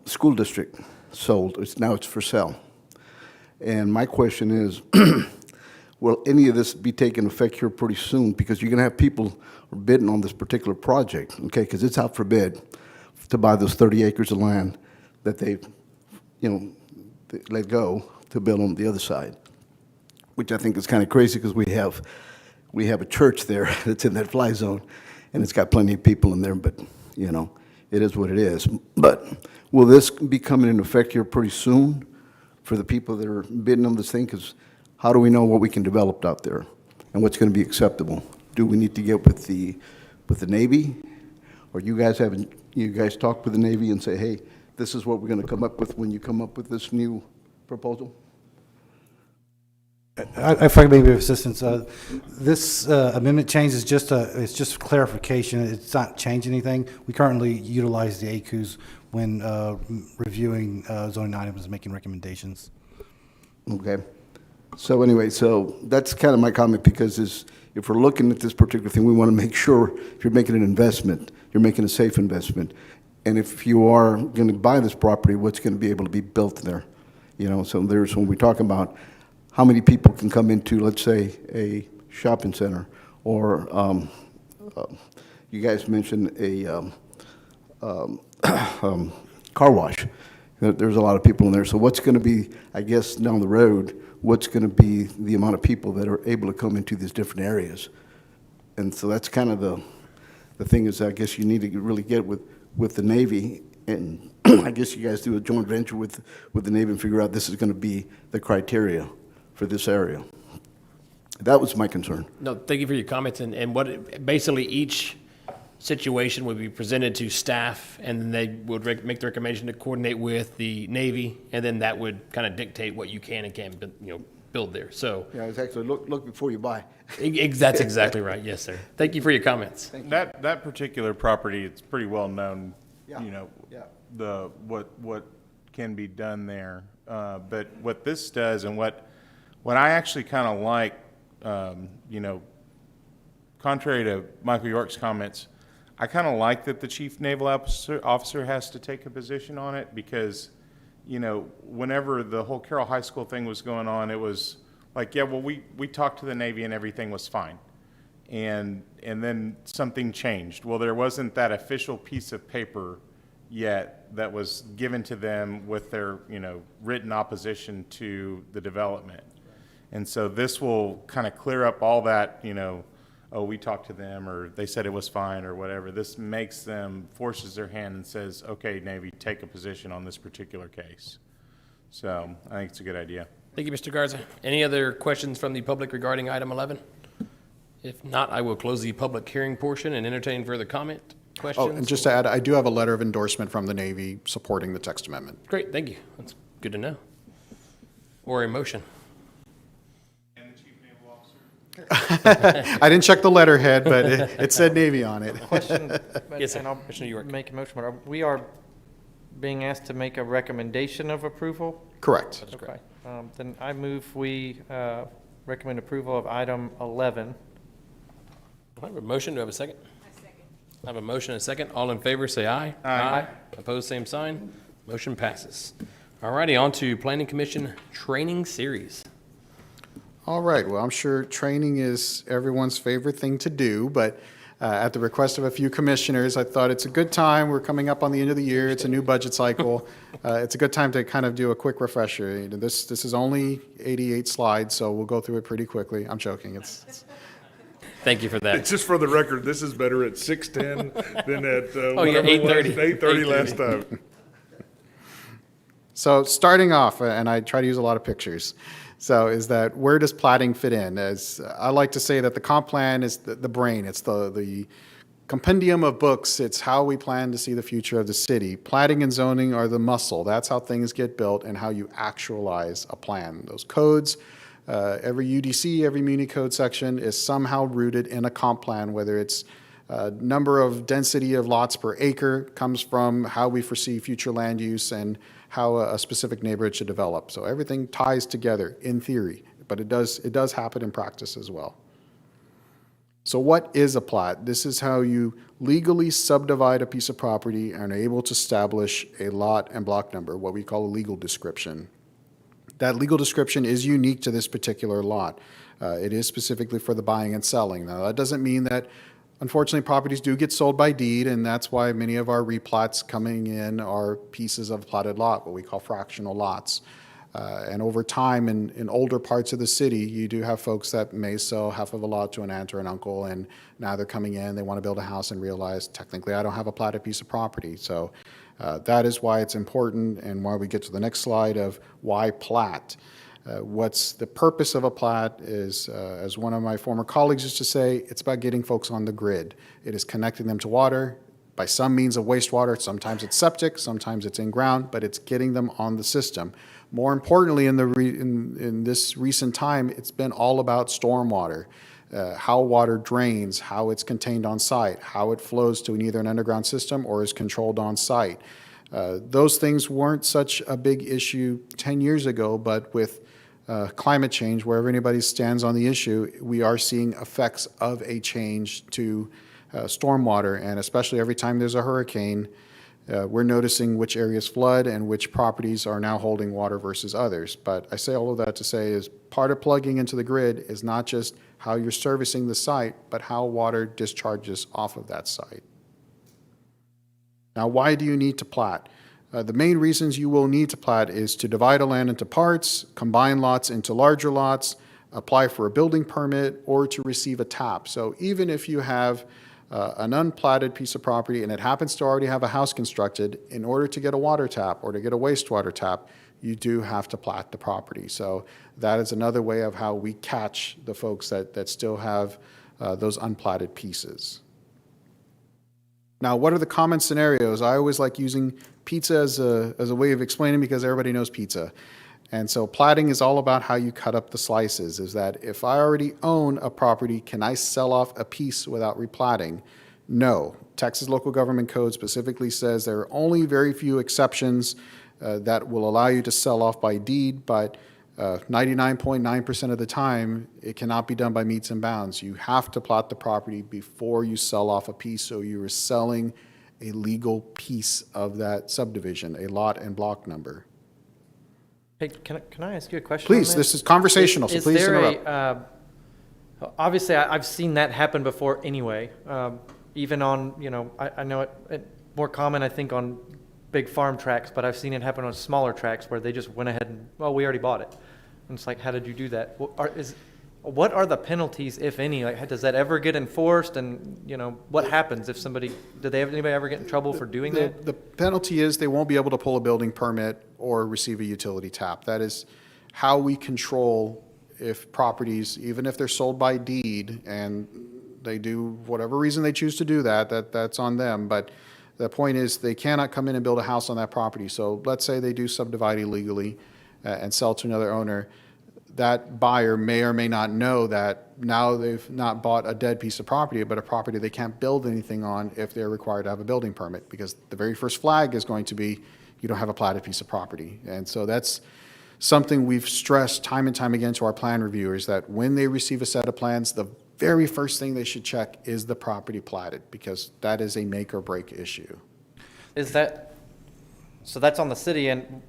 school district sold. Now it's for sale. And my question is, will any of this be taking effect here pretty soon? Because you're going to have people bidding on this particular project, okay? Because it's out for bid to buy those 30 acres of land that they, they let go to build on the other side, which I think is kind of crazy because we have a church there that's in that fly zone, and it's got plenty of people in there, but, it is what it is. But will this be coming into effect here pretty soon for the people that are bidding on this thing? Because how do we know what we can develop out there and what's going to be acceptable? Do we need to get with the Navy, or you guys talk with the Navy and say, hey, this is what we're going to come up with when you come up with this new proposal? If I may be of assistance, this amendment change is it's just clarification. It's not changing anything. We currently utilize the AICUZ when reviewing zoning items and making recommendations. Okay. So anyway, so that's kind of my comment, because if we're looking at this particular thing, we want to make sure if you're making an investment, you're making a safe investment. And if you are going to buy this property, what's going to be able to be built there? So when we talk about how many people can come into, let's say, a shopping center, or you guys mentioned a car wash. There's a lot of people in there. So what's going to be, I guess, down the road, what's going to be the amount of people that are able to come into these different areas? And so that's kind of the thing is, I guess you need to really get with the Navy, and I guess you guys do a joint venture with the Navy and figure out this is going to be the criteria for this area. That was my concern. No, thank you for your comments. And basically each situation would be presented to staff, and then they would make the recommendation to coordinate with the Navy, and then that would kind of dictate what you can and can't build there. So Yeah, it's actually look before you buy. that's exactly right. Yes, sir. Thank you for your comments. That particular property, it's pretty well known, Yeah. Yeah. what can be done there. But what this does, and what I actually kind of like, contrary to Michael York's comments, I kind of like that the chief naval officer has to take a position on it, because, whenever the whole Carroll High School thing was going on, it was like, yeah, well, we talked to the Navy and everything was fine. And then something changed. Well, there wasn't that official piece of paper yet that was given to them with their, written opposition to the development. And so this will kind of clear up all that, oh, we talked to them, or they said it was fine, or whatever. This makes them, forces their hand and says, okay, Navy, take a position on this particular case. So I think it's a good idea. Thank you, Mr. Garza. Any other questions from the public regarding item 11? If not, I will close the public hearing portion and entertain further comment, questions. Oh, and just to add, I do have a letter of endorsement from the Navy supporting the text amendment. Great, thank you. That's good to know. Or a motion. I didn't check the letterhead, but it said Navy on it. Question, Yes, sir. and I'll Commissioner York. make a motion, but we are being asked to make a recommendation of approval? Correct. Okay. Then I move we recommend approval of item 11. I have a motion. Do I have a second? I have a motion and a second. All in favor, say aye. Aye. Opposed, same sign. Motion passes. All righty, on to Planning Commission Training Series. All right, well, I'm sure training is everyone's favorite thing to do, but at the request of a few commissioners, I thought it's a good time. We're coming up on the end of the year. It's a new budget cycle. It's a good time to kind of do a quick refresher. This is only 88 slides, so we'll go through it pretty quickly. I'm joking. Thank you for that. It's just for the record, this is better at 6:10 than at Oh, yeah, 8:30. 8:30 last time. So starting off, and I try to use a lot of pictures, so is that where does platting fit in? As I like to say that the comp plan is the brain, it's the compendium of books, it's how we plan to see the future of the city. Platting and zoning are the muscle, that's how things get built and how you actualize a plan. Those codes, every UDC, every Muni Code section is somehow rooted in a comp plan, whether it's number of density of lots per acre comes from how we foresee future land use and how a specific neighborhood should develop. So everything ties together in theory, but it does happen in practice as well. So what is a plat? This is how you legally subdivide a piece of property and are able to establish a lot and block number, what we call a legal description. That legal description is unique to this particular lot. It is specifically for the buying and selling. Now, that doesn't mean that, unfortunately, properties do get sold by deed, and that's why many of our replats coming in are pieces of platted lot, what we call fractional lots. And over time, in older parts of the city, you do have folks that may sell half of a lot to an aunt or an uncle, and now they're coming in, they want to build a house and realize, technically, I don't have a platted piece of property. So that is why it's important, and why we get to the next slide of why plat. What's the purpose of a plat is, as one of my former colleagues used to say, it's about getting folks on the grid. It is connecting them to water by some means of wastewater. Sometimes it's septic, sometimes it's in ground, but it's getting them on the system. More importantly, in this recent time, it's been all about stormwater, how water drains, how it's contained on site, how it flows to either an underground system or is controlled on site. Those things weren't such a big issue 10 years ago, but with climate change, wherever anybody stands on the issue, we are seeing effects of a change to stormwater, and especially every time there's a hurricane, we're noticing which areas flood and which properties are now holding water versus others. But I say all of that to say is part of plugging into the grid is not just how you're servicing the site, but how water discharges off of that site. Now, why do you need to plat? The main reasons you will need to plat is to divide a land into parts, combine lots into larger lots, apply for a building permit, or to receive a tap. So even if you have an unplatted piece of property and it happens to already have a house constructed, in order to get a water tap or to get a wastewater tap, you do have to plat the property. So that is another way of how we catch the folks that still have those unplatted pieces. Now, what are the common scenarios? I always like using pizza as a way of explaining, because everybody knows pizza. And so platting is all about how you cut up the slices, is that if I already own a property, can I sell off a piece without replatting? No. Texas Local Government Code specifically says there are only very few exceptions that will allow you to sell off by deed, but 99.9% of the time, it cannot be done by meets and bounds. You have to plat the property before you sell off a piece, so you are selling a legal piece of that subdivision, a lot and block number. Hey, can I ask you a question? Please, on this is conversational, so please interrupt. Obviously, I've seen that happen before anyway. Even on, I know it more common, I think, on big farm tracts, but I've seen it happen on smaller tracts where they just went ahead and, well, we already bought it. And it's like, how did you do that? What are the penalties, if any? Like, does that ever get enforced? And, what happens if anybody ever get in trouble for doing that? The penalty is they won't be able to pull a building permit or receive a utility tap. That is how we control if properties, even if they're sold by deed, and they do whatever reason they choose to do that's on them. But the point is they cannot come in and build a house on that property. So let's say they do subdivide illegally and sell to another owner. That buyer may or may not know that now they've not bought a dead piece of property, but a property they can't build anything on if they're required to have a building permit, because the very first flag is going to be you don't have a platted piece of property. And so that's something we've stressed time and time again to our plan reviewers, that when they receive a set of plans, the very first thing they should check is the property platted, because that is a make or break issue. So that's on the city, and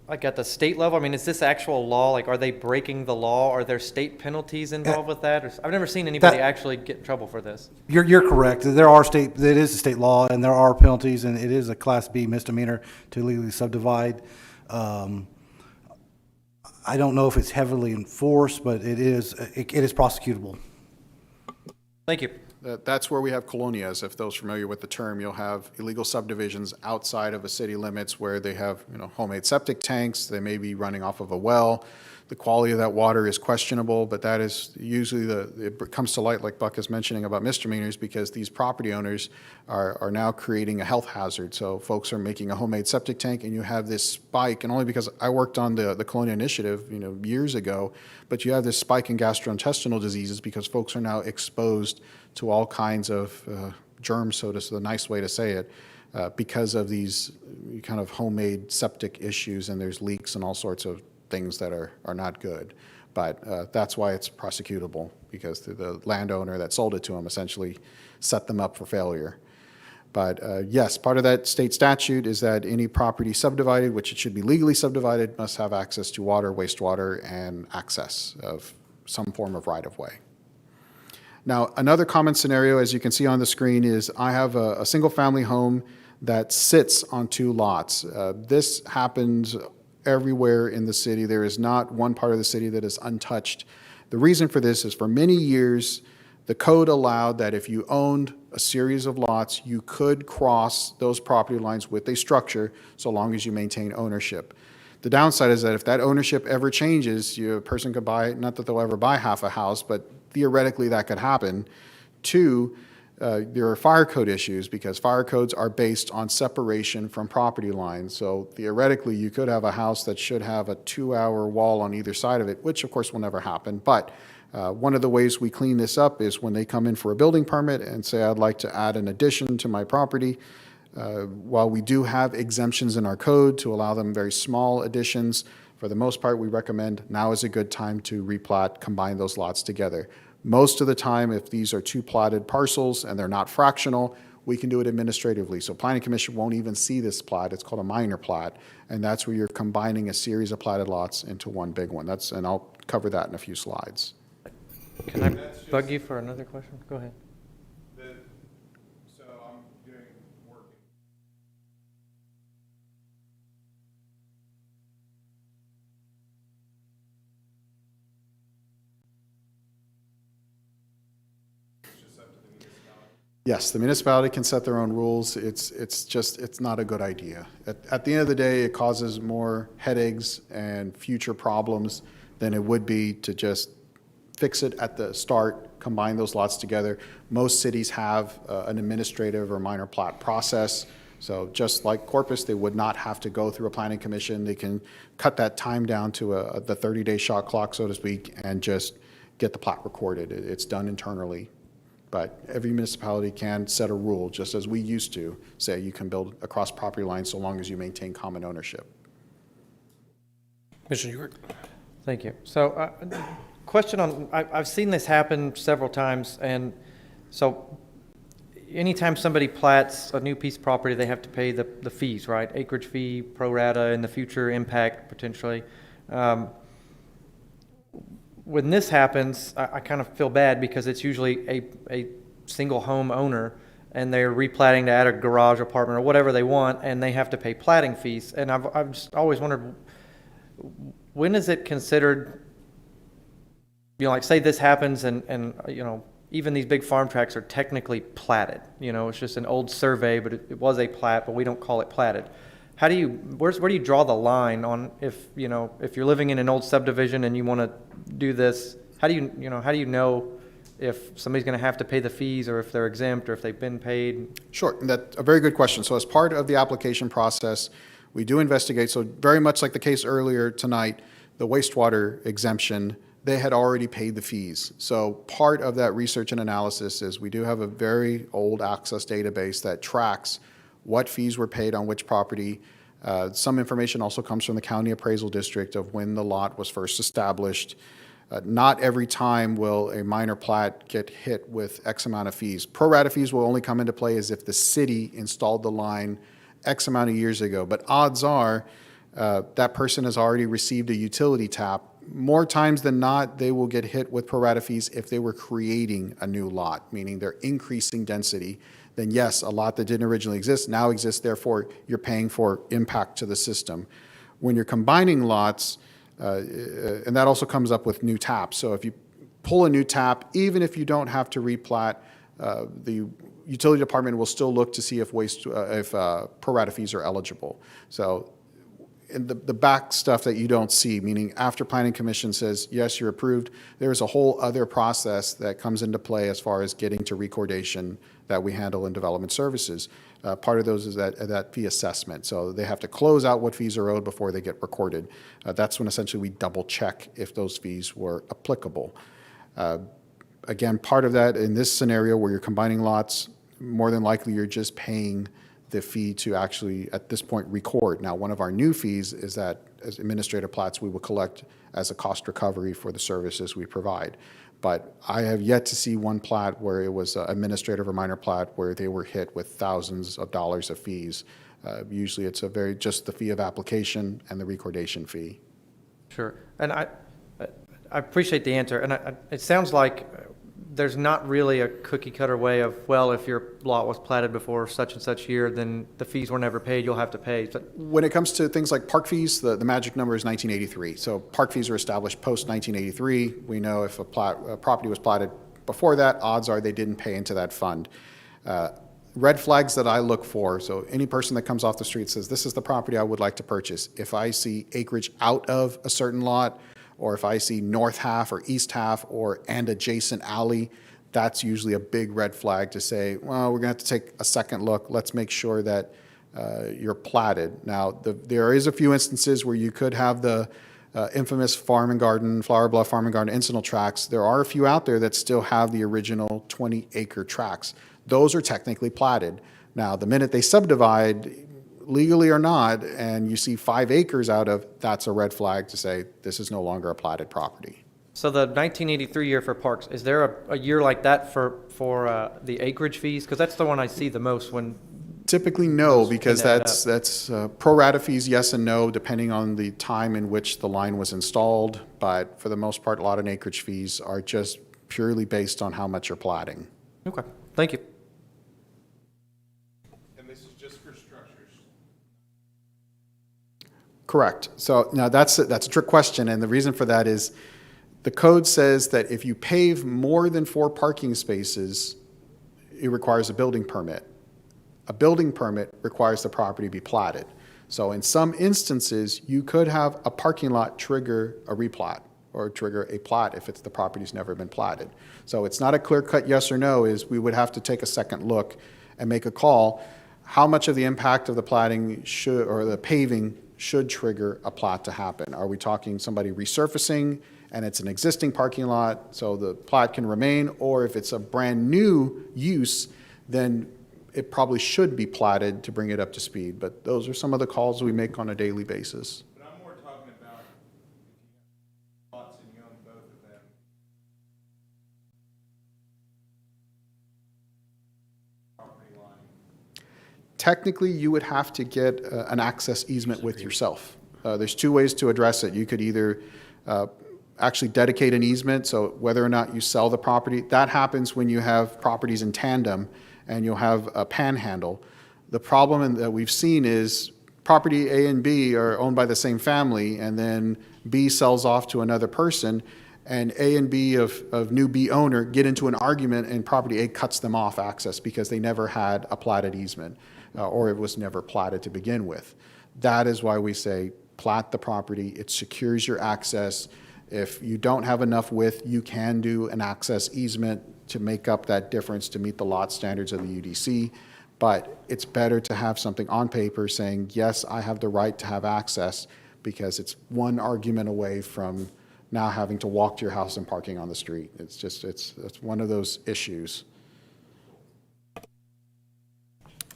like at the state level, I mean, is this actual law? Like, are they breaking the law? Are there state penalties involved with that? I've never seen anybody actually get in trouble for this. You're correct. It is a state law, and there are penalties, and it is a Class B misdemeanor to illegally subdivide. I don't know if it's heavily enforced, but it is prosecutable. Thank you. That's where we have colonias. If those familiar with the term, you'll have illegal subdivisions outside of the city limits where they have, homemade septic tanks. They may be running off of a well. The quality of that water is questionable, but that is usually it comes to light, like Buck is mentioning, about misdemeanors because these property owners are now creating a health hazard. So folks are making a homemade septic tank and you have this spike, and only because I worked on the Colonia Initiative, years ago, but you have this spike in gastrointestinal diseases because folks are now exposed to all kinds of germs, so that's the nice way to say it, because of these kind of homemade septic issues, and there's leaks and all sorts of things that are not good. But that's why it's prosecutable, because the landowner that sold it to them essentially set them up for failure. But yes, part of that state statute is that any property subdivided, which it should be legally subdivided, must have access to water, wastewater, and access of some form of right-of-way. Now, another common scenario, as you can see on the screen, is I have a single-family home that sits on 2 lots. This happens everywhere in the city. There is not one part of the city that is untouched. The reason for this is for many years, the code allowed that if you owned a series of lots, you could cross those property lines with a structure so long as you maintain ownership. The downside is that if that ownership ever changes, a person could buy, not that they'll ever buy half a house, but theoretically that could happen. 2, there are fire code issues because fire codes are based on separation from property lines. So theoretically, you could have a house that should have a 2-hour wall on either side of it, which of course will never happen. But one of the ways we clean this up is when they come in for a building permit and say, I'd like to add an addition to my property. While we do have exemptions in our code to allow them very small additions, for the most part, we recommend now is a good time to replat, combine those lots together. Most of the time, if these are 2 platted parcels and they're not fractional, we can do it administratively. So Planning Commission won't even see this plat. It's called a minor plat, and that's where you're combining a series of platted lots into one big one. And I'll cover that in a few slides. Can I bug you for another question? Go ahead. So I'm doing working. Yes, the municipality can set their own rules. It's not a good idea. At the end of the day, it causes more headaches and future problems than it would be to just fix it at the start, combine those lots together. Most cities have an administrative or minor plat process. So just like Corpus, they would not have to go through a planning commission. They can cut that time down to the 30-day shot clock, so to speak, and just get the plat recorded. It's done internally. But every municipality can set a rule, just as we used to say you can build across property lines so long as you maintain common ownership. Commissioner York? Thank you. So, question on, I've seen this happen several times, and so anytime somebody plats a new piece of property, they have to pay the fees, right? Acreage fee, pro rata, in the future impact potentially. When this happens, I kind of feel bad because it's usually a single home owner and they're replatting to add a garage, apartment, or whatever they want, and they have to pay platting fees. And I've just always wondered, when is it considered, like say this happens and even these big farm tracts are technically platted. It's just an old survey, but it was a plat, but we don't call it platted. Where do you draw the line on if you're living in an old subdivision and you want to do this? How do you know if somebody's going to have to pay the fees or if they're exempt or if they've been paid? Sure, and that's a very good question. So as part of the application process, we do investigate. So very much like the case earlier tonight, the wastewater exemption, they had already paid the fees. So part of that research and analysis is we do have a very old AICUZ database that tracks what fees were paid on which property. Some information also comes from the county appraisal district of when the lot was first established. Not every time will a minor plat get hit with X amount of fees. Pro rata fees will only come into play as if the city installed the line X amount of years ago. But odds are that person has already received a utility tap. More times than not, they will get hit with pro rata fees if they were creating a new lot, meaning they're increasing density. Then yes, a lot that didn't originally exist now exists, therefore you're paying for impact to the system. When you're combining lots, and that also comes up with new taps. So if you pull a new tap, even if you don't have to replat, the utility department will still look to see if pro rata fees are eligible. So, and the back stuff that you don't see, meaning after Planning Commission says, yes, you're approved, there's a whole other process that comes into play as far as getting to recordation that we handle in development services. Part of those is that fee assessment. So they have to close out what fees are owed before they get recorded. That's when essentially we double check if those fees were applicable. Again, part of that in this scenario where you're combining lots, more than likely you're just paying the fee to actually, at this point, record. Now, one of our new fees is that as administrative plats, we will collect as a cost recovery for the services we provide. But I have yet to see one plat where it was administrative or minor plat where they were hit with thousands of dollars of fees. Usually it's just the fee of application and the recordation fee. Sure. And I appreciate the answer. And it sounds like there's not really a cookie cutter way of, well, if your lot was platted before such and such year, then the fees were never paid, you'll have to pay. But when it comes to things like park fees, the magic number is 1983. So park fees are established post 1983. We know if a property was platted before that, odds are they didn't pay into that fund. Red flags that I look for, so any person that comes off the street says, this is the property I would like to purchase. If I see acreage out of a certain lot, or if I see north half or east half and adjacent alley, that's usually a big red flag to say, well, we're going to have to take a second look. Let's make sure that you're platted. Now, there is a few instances where you could have the infamous farm and garden, Flower Bluff Farm and Garden incidental tracts. There are a few out there that still have the original 20-acre tracts. Those are technically platted. Now, the minute they subdivide, legally or not, and you see 5 acres out of, that's a red flag to say this is no longer a platted property. so the 1983 year for parks, is there a year like that for the acreage fees? Because that's the one I see the most when. Typically, no, because that's pro rata fees, yes and no, depending on the time in which the line was installed. But for the most part, a lot of acreage fees are just purely based on how much you're platting. Okay, thank you. Correct. So now that's a trick question, and the reason for that is the code says that if you pave more than 4 parking spaces, it requires a building permit. A building permit requires the property be platted. So in some instances, you could have a parking lot trigger a replat or trigger a plat if the property's never been platted. So it's not a clear-cut yes or no, is we would have to take a second look and make a call. How much of the impact of the platting or the paving should trigger a plat to happen? Are we talking somebody resurfacing and it's an existing parking lot so the plat can remain? Or if it's a brand new use, then it probably should be platted to bring it up to speed. But those are some of the calls we make on a daily basis. But I'm more talking about lots and you own both of them. Property line. Technically, you would have to get an access easement with yourself. There's 2 ways to address it. You could either actually dedicate an easement, so whether or not you sell the property, that happens when you have properties in tandem and you'll have a panhandle. The problem that we've seen is property A and B are owned by the same family, and then B sells off to another person, and A and B of new B owner get into an argument, and property A cuts them off access because they never had a platted easement, or it was never platted to begin with. That is why we say plat the property. It secures your access. If you don't have enough width, you can do an access easement to make up that difference to meet the lot standards of the UDC. But it's better to have something on paper saying, yes, I have the right to have access, because it's one argument away from now having to walk to your house and parking on the street. It's one of those issues.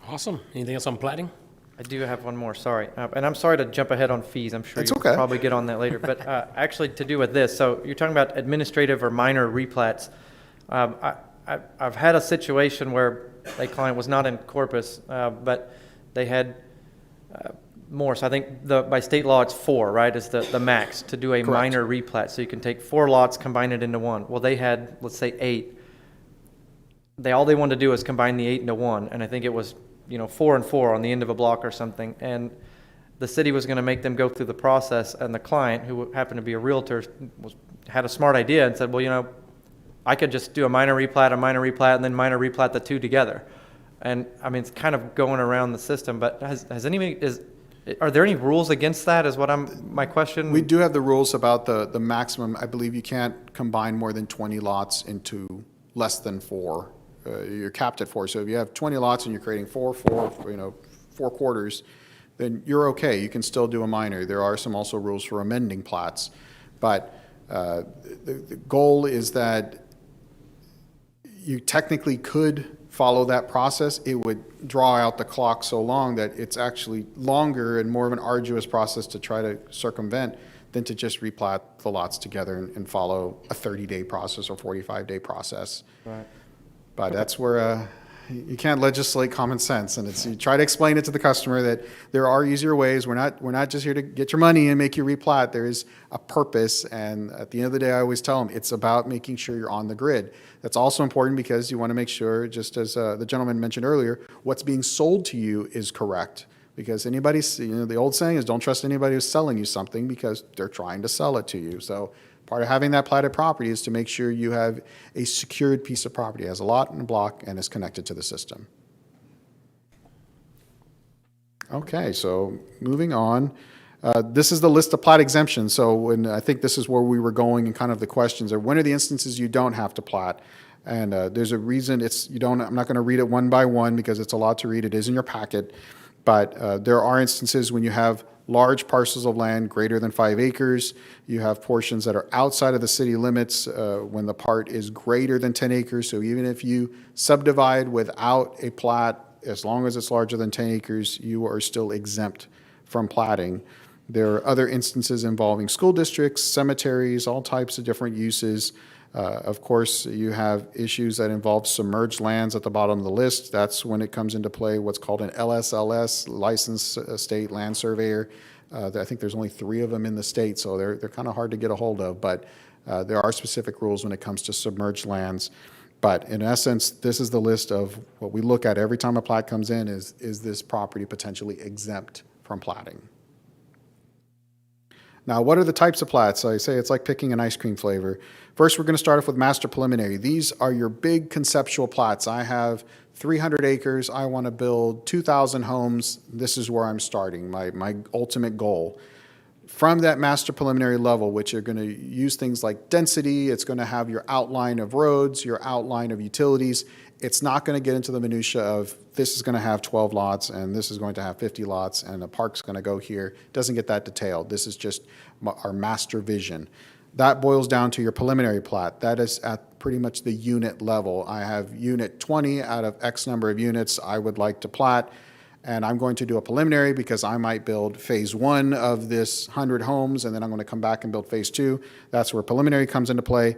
Awesome. Anything else on platting? I do have one more, sorry. And I'm sorry to jump ahead on fees. I'm sure It's you'll okay. probably get on that later. But actually, to do with this, so you're talking about administrative or minor replats. I've had a situation where a client was not in Corpus, but they had more. So I think by state law, it's 4, right, is the max to do a Correct. minor replat. So you can take 4 lots, combine it into one. Well, they had, let's say, 8. All they wanted to do was combine the 8 into one. And I think it was 4 and 4 on the end of a block or something, and the city was going to make them go through the process, and the client, who happened to be a realtor, had a smart idea and said, well, I could just do a minor replat, and then minor replat the two together. And, I mean, it's kind of going around the system, but are there any rules against that, is what my question? We do have the rules about the maximum. I believe you can't combine more than 20 lots into less than 4. You're capped at 4. So if you have 20 lots and you're creating 4 quarters, then you're okay. You can still do a minor. There are some also rules for amending plats. But the goal is that you technically could follow that process. It would draw out the clock so long that it's actually longer and more of an arduous process to try to circumvent than to just replat the lots together and follow a 30-day process or 45-day process. Right. But that's where you can't legislate common sense, and you try to explain it to the customer that there are easier ways. We're not just here to get your money and make you replat. There is a purpose, and at the end of the day, I always tell them it's about making sure you're on the grid. That's also important because you want to make sure, just as the gentleman mentioned earlier, what's being sold to you is correct. Because the old saying is, don't trust anybody who's selling you something because they're trying to sell it to you. So part of having that platted property is to make sure you have a secured piece of property, has a lot and a block, and is connected to the system. Okay, so moving on. This is the list of plat exemptions. So I think this is where we were going, and kind of the questions are, when are the instances you don't have to plat? And there's a reason I'm not going to read it one by one because it's a lot to read. It is in your packet. But there are instances when you have large parcels of land greater than 5 acres. You have portions that are outside of the city limits when the part is greater than 10 acres. So even if you subdivide without a plat, as long as it's larger than 10 acres, you are still exempt from platting. There are other instances involving school districts, cemeteries, all types of different uses. Of course, you have issues that involve submerged lands at the bottom of the list. That's when it comes into play, what's called an LSLS, Licensed State Land Surveyor. I think there's only 3 of them in the state, so they're kind of hard to get a hold of, but there are specific rules when it comes to submerged lands. But in essence, this is the list of what we look at every time a plat comes in is this property potentially exempt from platting? Now, what are the types of plats? I say it's like picking an ice cream flavor. First, we're going to start off with master preliminary. These are your big conceptual plats. I have 300 acres. I want to build 2,000 homes. This is where I'm starting, my ultimate goal. From that master preliminary level, which you're going to use things like density, it's going to have your outline of roads, your outline of utilities. It's not going to get into the minutia of this is going to have 12 lots and this is going to have 50 lots and a park's going to go here. It doesn't get that detailed. This is just our master vision. That boils down to your preliminary plat. That is at pretty much the unit level. I have unit 20 out of X number of units I would like to plat, and I'm going to do a preliminary because I might build phase 1 of this 100 homes, and then I'm going to come back and build phase 2. That's where preliminary comes into play.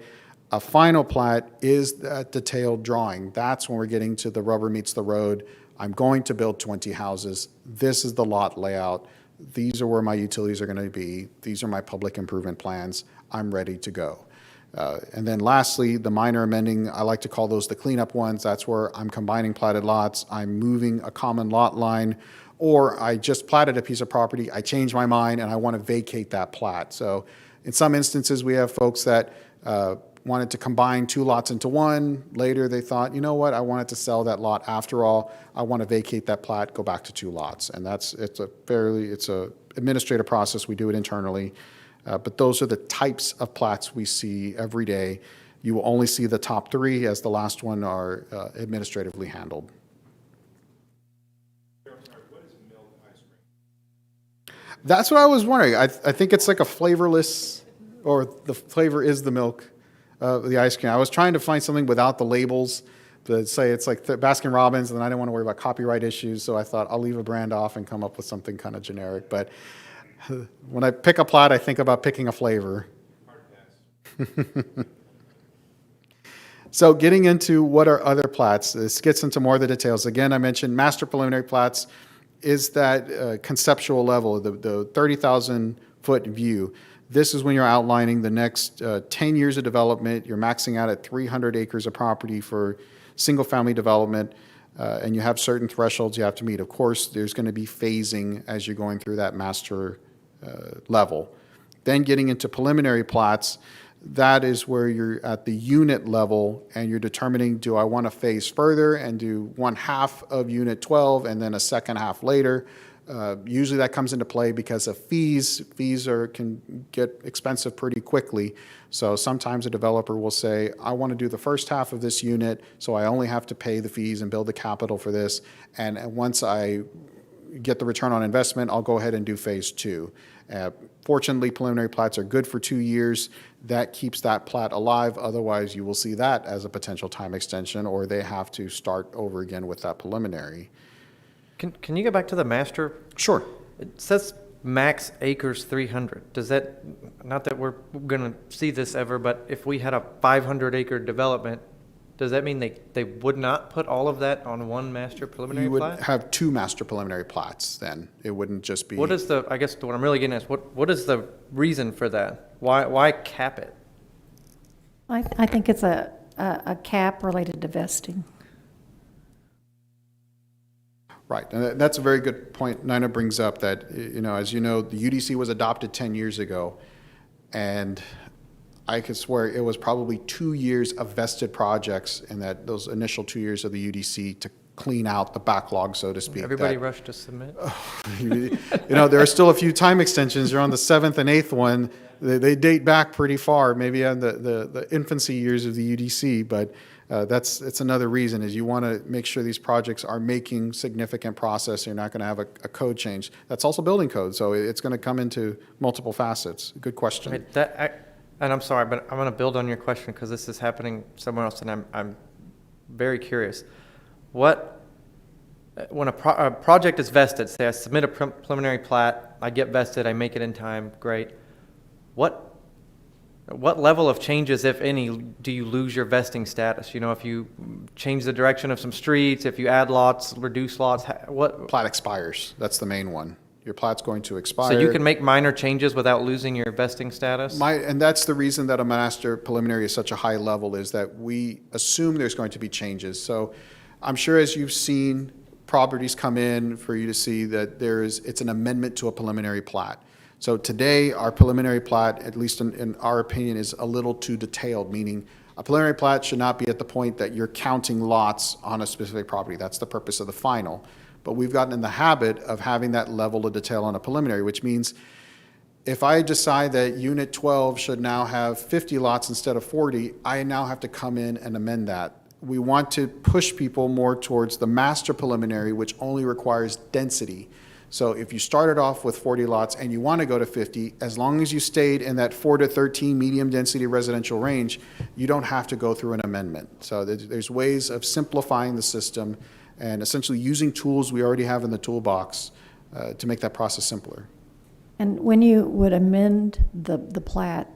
A final plat is that detailed drawing. That's when we're getting to the rubber meets the road. I'm going to build 20 houses. This is the lot layout. These are where my utilities are going to be. These are my public improvement plans. I'm ready to go. And then lastly, the minor amending, I like to call those the cleanup ones. That's where I'm combining platted lots. I'm moving a common lot line, or I just platted a piece of property. I change my mind and I want to vacate that plat. So in some instances, we have folks that wanted to combine 2 lots into one. Later, they thought, you know what, I wanted to sell that lot after all. I want to vacate that plat, go back to 2 lots. And it's a administrative process. We do it internally. But those are the types of plats we see every day. You will only see the top 3, as the last one are administratively handled. That's what I was wondering. I think it's like a flavorless, or the flavor is the milk. The ice cream. I was trying to find something without the labels that say it's like Baskin Robbins, and then I didn't want to worry about copyright issues, so I thought I'll leave a brand off and come up with something kind of generic. But when I pick a plat, I think about picking a flavor. So getting into what are other plats, this gets into more of the details. Again, I mentioned master preliminary plats is that conceptual level, the 30,000-foot view. This is when you're outlining the next 10 years of development. You're maxing out at 300 acres of property for single-family development, and you have certain thresholds you have to meet. Of course, there's going to be phasing as you're going through that master level. Then getting into preliminary plats, that is where you're at the unit level and you're determining, do I want to phase further and do one half of unit 12 and then a second half later? Usually that comes into play because of fees. Fees can get expensive pretty quickly. So sometimes a developer will say, I want to do the first half of this unit, so I only have to pay the fees and build the capital for this. And once I get the return on investment, I'll go ahead and do phase two. Fortunately, preliminary plats are good for 2 years. That keeps that plat alive. Otherwise, you will see that as a potential time extension, or they have to start over again with that preliminary. Can you go back to the master? Sure. It says max acres 300. Does that, not that we're going to see this ever, but if we had a 500 acre development, does that mean they would not put all of that on one master preliminary You would plat? have two master preliminary plats then. It wouldn't just be. What is the, I guess what I'm really getting at is what is the reason for that? Why cap it? I think it's a cap related to vesting. Right, and that's a very good point Nina brings up, that, as you know, the UDC was adopted 10 years ago, and I could swear it was probably 2 years of vested projects in those initial 2 years of the UDC to clean out the backlog, so to speak. Everybody rushed to submit? There are still a few time extensions. You're on the 7th and 8th one. They date back pretty far, maybe on the infancy years of the UDC, but it's another reason, is you want to make sure these projects are making significant progress. You're not going to have a code change. That's also building code, so it's going to come into multiple facets. Good question. Right, and I'm sorry, but I'm going to build on your question because this is happening somewhere else, and I'm very curious. When a project is vested, say I submit a preliminary plat, I get vested, I make it in time, great. What level of changes, if any, do you lose your vesting status? If you change the direction of some streets, if you add lots, reduce lots, what? Plat expires. That's the main one. Your plat's going to expire. So you can make minor changes without losing your vesting status? And that's the reason that a master preliminary is such a high level, is that we assume there's going to be changes. So I'm sure as you've seen properties come in for you to see that it's an amendment to a preliminary plat. So today, our preliminary plat, at least in our opinion, is a little too detailed, meaning a preliminary plat should not be at the point that you're counting lots on a specific property. That's the purpose of the final. But we've gotten in the habit of having that level of detail on a preliminary, which means if I decide that Unit 12 should now have 50 lots instead of 40, I now have to come in and amend that. We want to push people more towards the master preliminary, which only requires density. So if you started off with 40 lots and you want to go to 50, as long as you stayed in that 4 to 13 medium density residential range, you don't have to go through an amendment. So there's ways of simplifying the system and essentially using tools we already have in the toolbox to make that process simpler. And when you would amend the plat,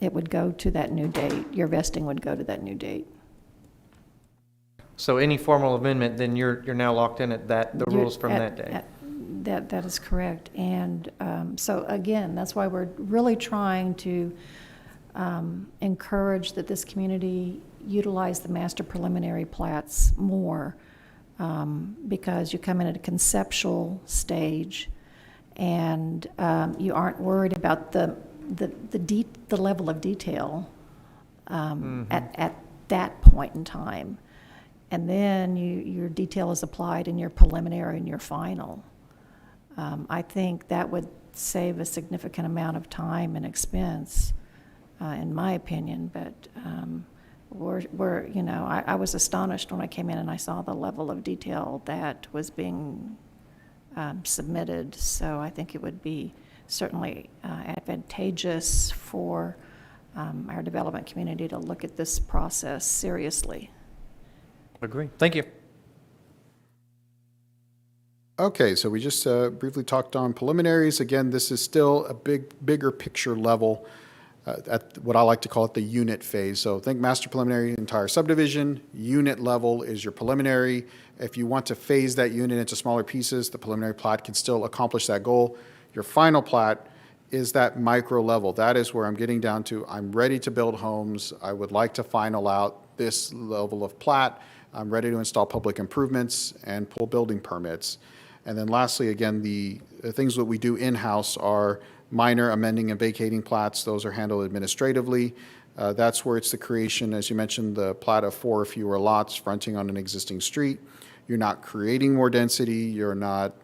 it would go to that new date. Your vesting would go to that new date. So any formal amendment, then you're now locked in at the rules from that day. That is correct. And so again, that's why we're really trying to encourage that this community utilize the master preliminary plats more, because you come in at a conceptual stage and you aren't worried about the level of detail at that point in time. And then your detail is applied in your preliminary and your final. I think that would save a significant amount of time and expense, in my opinion. But I was astonished when I came in and I saw the level of detail that was being submitted. So I think it would be certainly advantageous for our development community to look at this process seriously. Agree. Thank you. Okay, so we just briefly talked on preliminaries. Again, this is still a bigger picture level at what I like to call it the unit phase. So think master preliminary, entire subdivision. Unit level is your preliminary. If you want to phase that unit into smaller pieces, the preliminary plat can still accomplish that goal. Your final plat is that micro level. That is where I'm getting down to, I'm ready to build homes. I would like to final out this level of plat. I'm ready to install public improvements and pull building permits. And then lastly, again, the things that we do in-house are Minor amending and vacating plats, those are handled administratively. That's where it's the creation, as you mentioned, the plat of 4 or fewer lots fronting on an existing street. You're not creating more density, you're not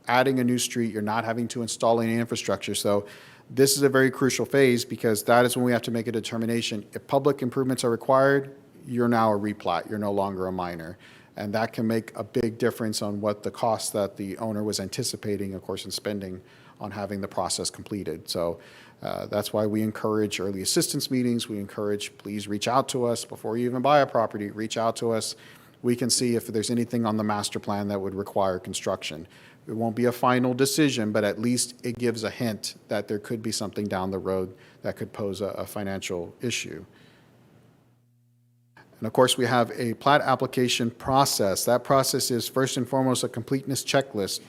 adding a new street, you're not having to install any infrastructure. So this is a very crucial phase because that is when we have to make a determination. If public improvements are required, you're now a replat, you're no longer a minor. And that can make a big difference on what the cost that the owner was anticipating, of course, in spending on having the process completed. So that's why we encourage early assistance meetings. We encourage, please reach out to us before you even buy a property. Reach out to us. We can see if there's anything on the master plan that would require construction. It won't be a final decision, but at least it gives a hint that there could be something down the road that could pose a financial issue. And of course, we have a plat application process. That process is first and foremost a completeness checklist.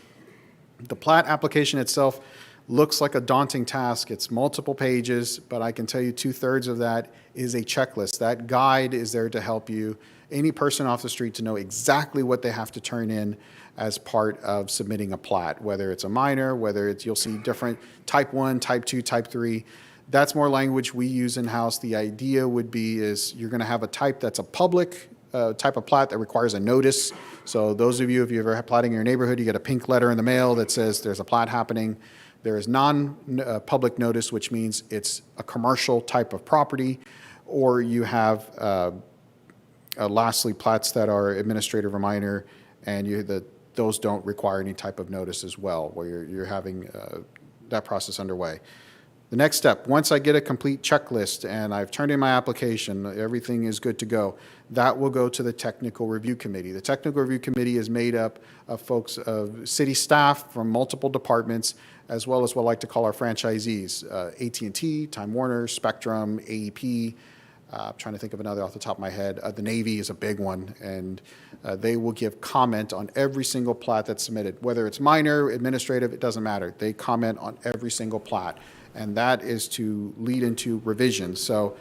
The plat application itself looks like a daunting task. It's multiple pages, but I can tell you 2/3 of that is a checklist. That guide is there to help you, any person off the street, to know exactly what they have to turn in as part of submitting a plat, whether it's a minor, whether it's, you'll see different type 1, type 2, type 3. That's more language we use in-house. The idea would be is you're going to have a type that's a public type of plat that requires a notice. So those of you, if you ever have platting in your neighborhood, you get a pink letter in the mail that says there's a plat happening. There is non-public notice, which means it's a commercial type of property, or you have lastly plats that are administrative or minor, and those don't require any type of notice as well, where you're having that process underway. The next step, once I get a complete checklist and I've turned in my application, everything is good to go, that will go to the technical review committee. The technical review committee is made up of folks, of city staff from multiple departments, as well as what I like to call our franchisees, AT&T, Time Warner, Spectrum, AEP. I'm trying to think of another off the top of my head. The Navy is a big one, and they will give comment on every single plat that's submitted. Whether it's minor, administrative, it doesn't matter. They comment on every single plat, and that is to lead into revisions. So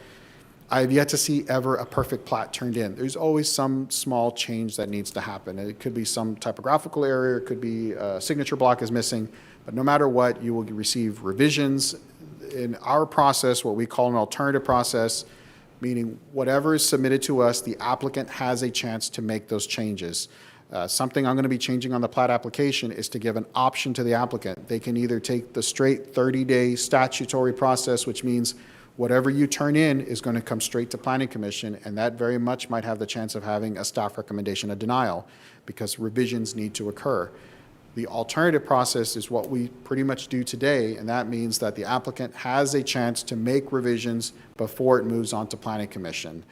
I've yet to see ever a perfect plat turned in. There's always some small change that needs to happen. It could be some typographical error, it could be a signature block is missing, but no matter what, you will receive revisions. In our process, what we call an alternative process, meaning whatever is submitted to us, the applicant has a chance to make those changes. Something I'm going to be changing on the plat application is to give an option to the applicant. They can either take the straight 30-day statutory process, which means whatever you turn in is going to come straight to Planning Commission, and that very much might have the chance of having a staff recommendation of denial because revisions need to occur. The alternative process is what we pretty much do today, and that means that the applicant has a chance to make revisions before it moves on to Planning Commission.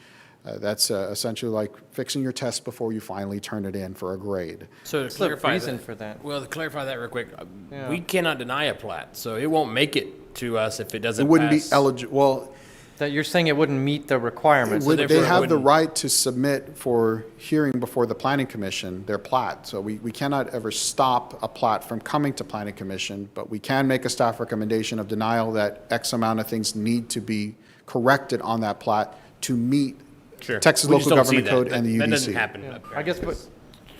That's essentially like fixing your test before you finally turn it in for a grade. So to What's the clarify reason that, for that? well, to clarify that real quick, Yeah. we cannot deny a plat, so it won't make it to us if it doesn't It wouldn't be pass. eligible, well, That you're saying it wouldn't meet the requirements? they therefore it have the wouldn't- right to submit for hearing before the Planning Commission their plat. So we cannot ever stop a plat from coming to Planning Commission, but we can make a staff recommendation of denial that X amount of things need to be corrected on that plat to meet Sure. Texas We just Local don't see Government that. Code and the That UDC. doesn't happen. I guess, but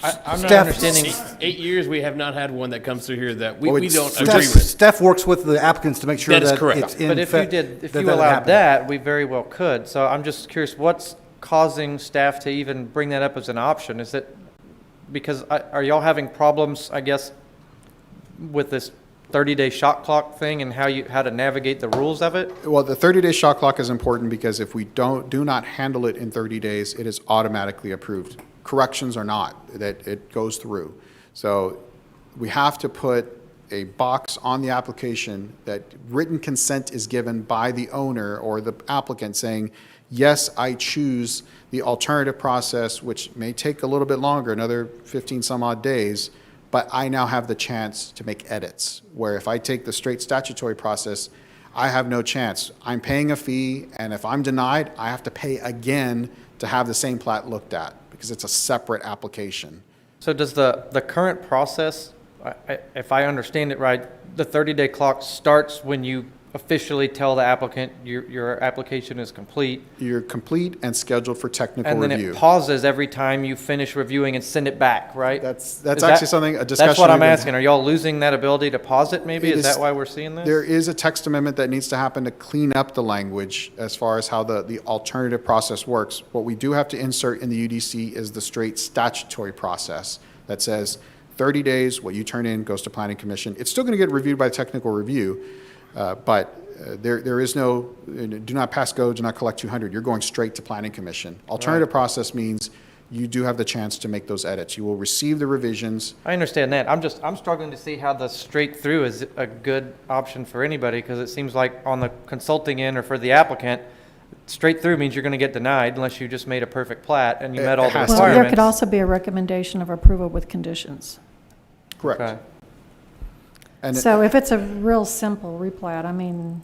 I'm not Staff- understanding. 8 years, we have not had one that comes through here that we, Well, we it's don't staff- agree Staff, with. staff works with the applicants to make sure That is that correct. it's in. But if you fact- did, if that you doesn't allowed happen. that, we very well could. So I'm just curious, what's causing staff to even bring that up as an option? Is it because, are y'all having problems, I guess, with this 30-day shot clock thing and how to navigate the rules of it? Well, the 30-day shot clock is important because if we do not handle it in 30 days, it is automatically approved. Corrections are not, that it goes through. So we have to put a box on the application that written consent is given by the owner or the applicant saying, yes, I choose the alternative process, which may take a little bit longer, another 15 some odd days, but I now have the chance to make edits, where if I take the straight statutory process, I have no chance. I'm paying a fee, and if I'm denied, I have to pay again to have the same plat looked at, because it's a separate application. So does the current process, if I understand it right, the 30-day clock starts when you officially tell the applicant your application is complete. You're complete and scheduled for technical And then review. it pauses every time you finish reviewing and send it back, right? That's Is actually something, a discussion. That's what I'm we've been- asking. Are y'all losing that ability to pause it maybe? It Is that why we're seeing this? There is a text amendment that needs to happen to clean up the language as far as how the alternative process works. What we do have to insert in the UDC is the straight statutory process that says 30 days, what you turn in goes to Planning Commission. It's still going to get reviewed by technical review, but there is no, do not pass go, do not collect 200. You're going straight to Planning Commission. Alternative process means you do have the chance to make those edits. You will receive the revisions. I understand that. I'm struggling to see how the straight through is a good option for anybody, because it seems like on the consulting end or for the applicant, straight through means you're going to get denied unless you just made a perfect plat and you met all the has to. Well, there requirements. could also be a recommendation of approval with conditions. Correct. Okay. And So if it's a real simple replat, I mean,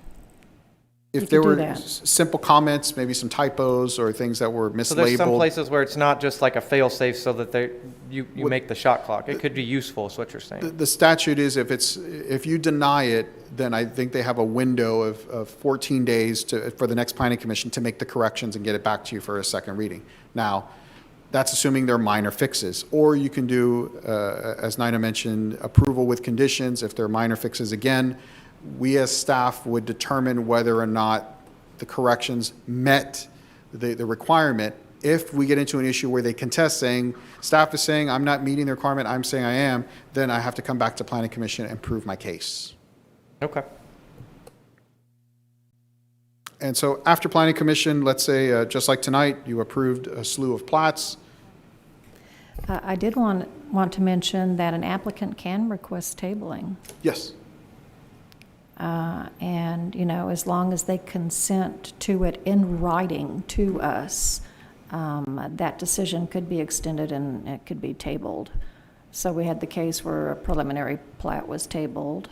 you if there could do were that. simple comments, maybe some typos or things that were So there's some mislabeled. places where it's not just like a fail-safe so that you make the shot clock. It could be useful, is what you're saying. The statute is if you deny it, then I think they have a window of 14 days for the next planning commission to make the corrections and get it back to you for a second reading. Now, that's assuming they're minor fixes. Or you can do, as Nina mentioned, approval with conditions. If they're minor fixes again, we as staff would determine whether or not the corrections met the requirement. If we get into an issue where they contest saying, staff is saying I'm not meeting the requirement, I'm saying I am, then I have to come back to planning commission and prove my case. Okay. And so after planning commission, let's say, just like tonight, you approved a slew of plats. I did want to mention that an applicant can request tabling. Yes. And, as long as they consent to it in writing to us, that decision could be extended and it could be tabled. So we had the case where a preliminary plat was tabled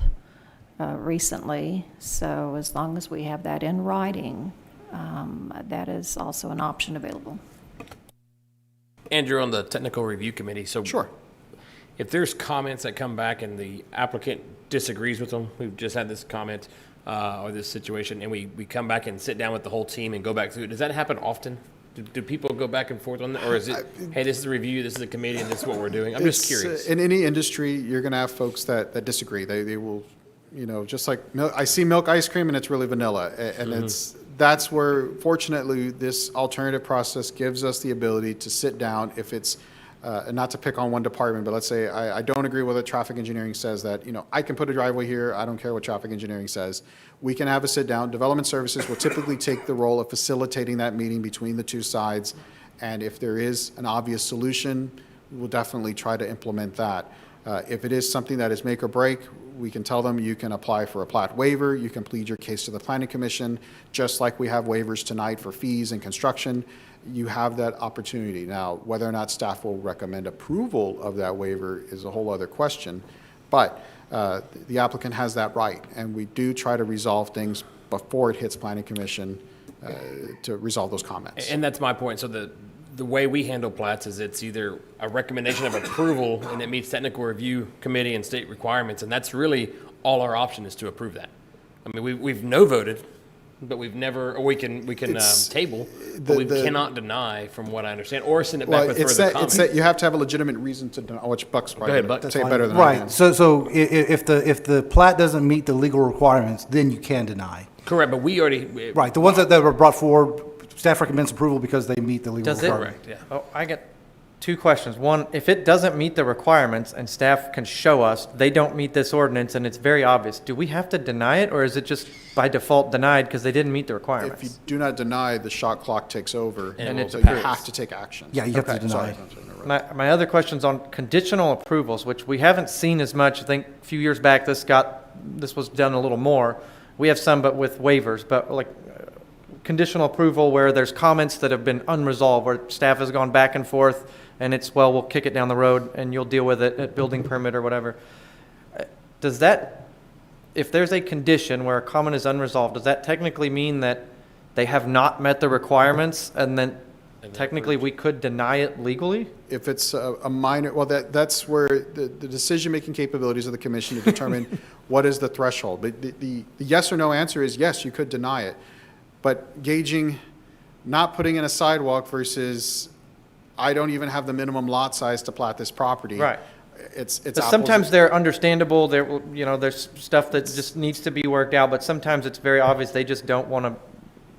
recently. So as long as we have that in writing, that is also an option available. Andrew, on the technical review committee, so. Sure. If there's comments that come back and the applicant disagrees with them, we've just had this comment or this situation, and we come back and sit down with the whole team and go back through it, does that happen often? Do people go back and forth on that? Or is it, hey, this is a review, this is a committee, and this is what we're doing? I'm just curious. In any industry, you're going to have folks that disagree. They will, just like milk, I see milk ice cream and it's really vanilla. And that's where, fortunately, this alternative process gives us the ability to sit down if it's, and not to pick on one department, but let's say I don't agree with what traffic engineering says that, I can put a driveway here. I don't care what traffic engineering says. We can have a sit down. Development services will typically take the role of facilitating that meeting between the two sides. And if there is an obvious solution, we'll definitely try to implement that. If it is something that is make or break, we can tell them you can apply for a plat waiver. You can plead your case to the planning commission, just like we have waivers tonight for fees and construction. You have that opportunity. Now, whether or not staff will recommend approval of that waiver is a whole other question. But the applicant has that right, and we do try to resolve things before it hits planning commission to resolve those comments. And that's my point. So the way we handle plats is it's either a recommendation of approval and it meets technical review committee and state requirements, and that's really all our option is to approve that. I mean, we've no voted, but we've never, or we can table, but we cannot deny, from what I understand, or send it back with further comment. You have to have a legitimate reason to deny, which Buck's Go ahead, Buck. probably say it better than I can. Right, so if the plat doesn't meet the legal requirements, then you can deny. Correct, but we already. Right, the ones that were brought forward, staff recommends approval because they meet the legal Does it? requirements. Correct, yeah. Oh, I get two questions. One, if it doesn't meet the requirements and staff can show us they don't meet this ordinance and it's very obvious, do we have to deny it, or is it just by default denied because they didn't meet the If requirements? you do not deny, the shot clock takes over, And it's so a you pass. have to take action. Yeah, you have to Okay, deny. My other question's on conditional approvals, which we haven't seen as much. I think a few years back this was done a little more. We have some, but with waivers, but like conditional approval where there's comments that have been unresolved, where staff has gone back and forth, and it's, well, we'll kick it down the road and you'll deal with it at building permit or whatever. Does that, if there's a condition where a comment is unresolved, does that technically mean that they have not met the requirements and then they're technically, approved. we could deny it legally? If it's a minor, well, that's where the decision-making capabilities of the commission to determine what is the threshold. But the yes or no answer is yes, you could deny it. But gauging, not putting in a sidewalk versus, I don't even have the minimum lot size to plat this property. Right. It's But apples sometimes and- they're understandable, there's stuff that just needs to be worked out, but sometimes it's very obvious they just don't want to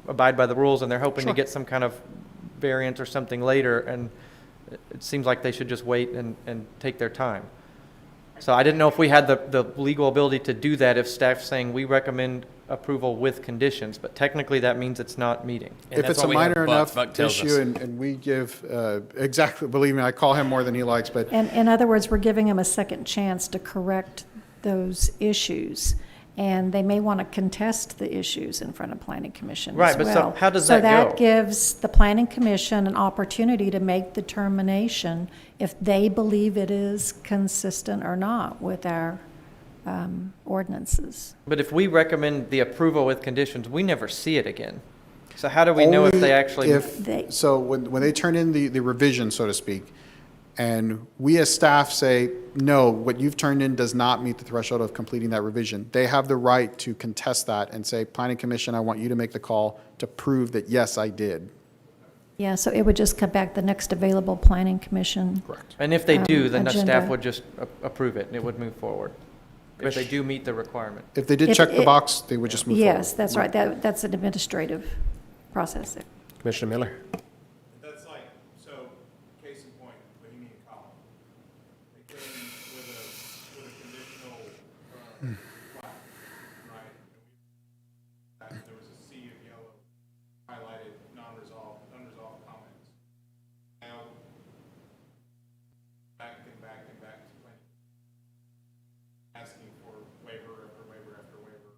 abide by the rules, and they're hoping to Sure. get some kind of variance or something later, and it seems like they should just wait and take their time. So I didn't know if we had the legal ability to do that if staff's saying we recommend approval with conditions, but technically that means it's not meeting. And If that's it's why a we have minor Buck. enough Buck tells us. issue and we give, exactly, believe me, I call him more than he likes, but And in other words, we're giving them a second chance to correct those issues. And they may want to contest the issues in front of Planning Commission Right, as but so well. how does So that that go? gives the Planning Commission an opportunity to make the determination if they believe it is consistent or not with our ordinances. But if we recommend the approval with conditions, we never see it again. So how do we know if only they actually? They- So when they turn in the revision, so to speak, and we as staff say, no, what you've turned in does not meet the threshold of completing that revision, they have the right to contest that and say, Planning Commission, I want you to make the call to prove that, yes, I did. Yeah, so it would just come back the next available Planning Commission. Correct. And if they do, then the staff agenda. would just approve it and it would move forward. If they do meet the requirement. If they did If check the it- box, they would just move forward. Yes, that's right. That's an administrative process there. Commissioner Miller? That's like, so, case in point, Bohemian College. They came with a conditional, plat, right? And there was a sea of yellow highlighted, unresolved comments. Now, back to planning. Asking for waiver after waiver after waiver.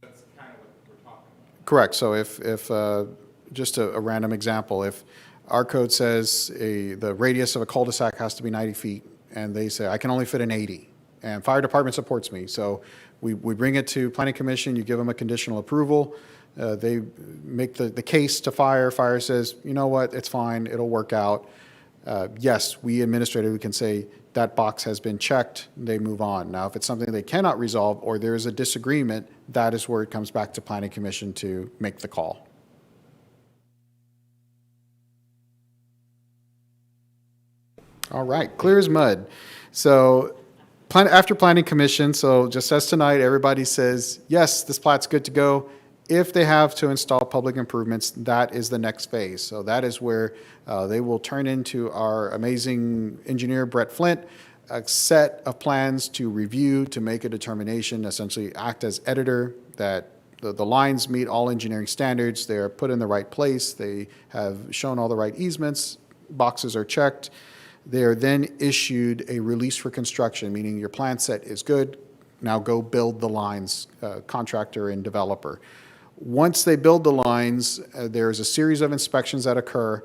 That's kind of what we're talking about. Correct. So if just a random example, if our code says the radius of a cul-de-sac has to be 90 feet, and they say, I can only fit in 80, and fire department supports me, so we bring it to planning commission, you give them a conditional approval, they make the case to fire, fire says, you know what, it's fine, it'll work out. Yes, we administratively can say that box has been checked, they move on. Now, if it's something they cannot resolve or there is a disagreement, that is where it comes back to planning commission to make the call. All right, clear as mud. So after planning commission, so just as tonight, everybody says, yes, this plat's good to go. If they have to install public improvements, that is the next phase. So that is where they will turn into our amazing engineer, Brett Flint, a set of plans to review, to make a determination, essentially act as editor, that the lines meet all engineering standards, they're put in the right place, they have shown all the right easements, boxes are checked. They are then issued a release for construction, meaning your plan set is good, now go build the lines, contractor and developer. Once they build the lines, there's a series of inspections that occur,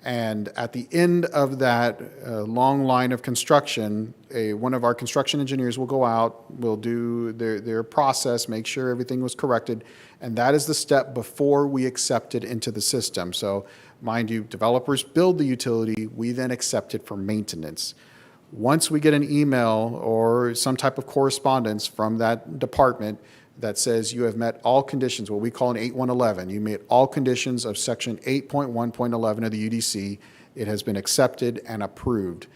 and at the end of that long line of construction, one of our construction engineers will go out, will do their process, make sure everything was corrected, and that is the step before we accept it into the system. So mind you, developers build the utility, we then accept it for maintenance. Once we get an email or some type of correspondence from that department that says you have met all conditions, what we call an 8111, you met all conditions of section 8.1.11 of the UDC, it has been accepted and approved.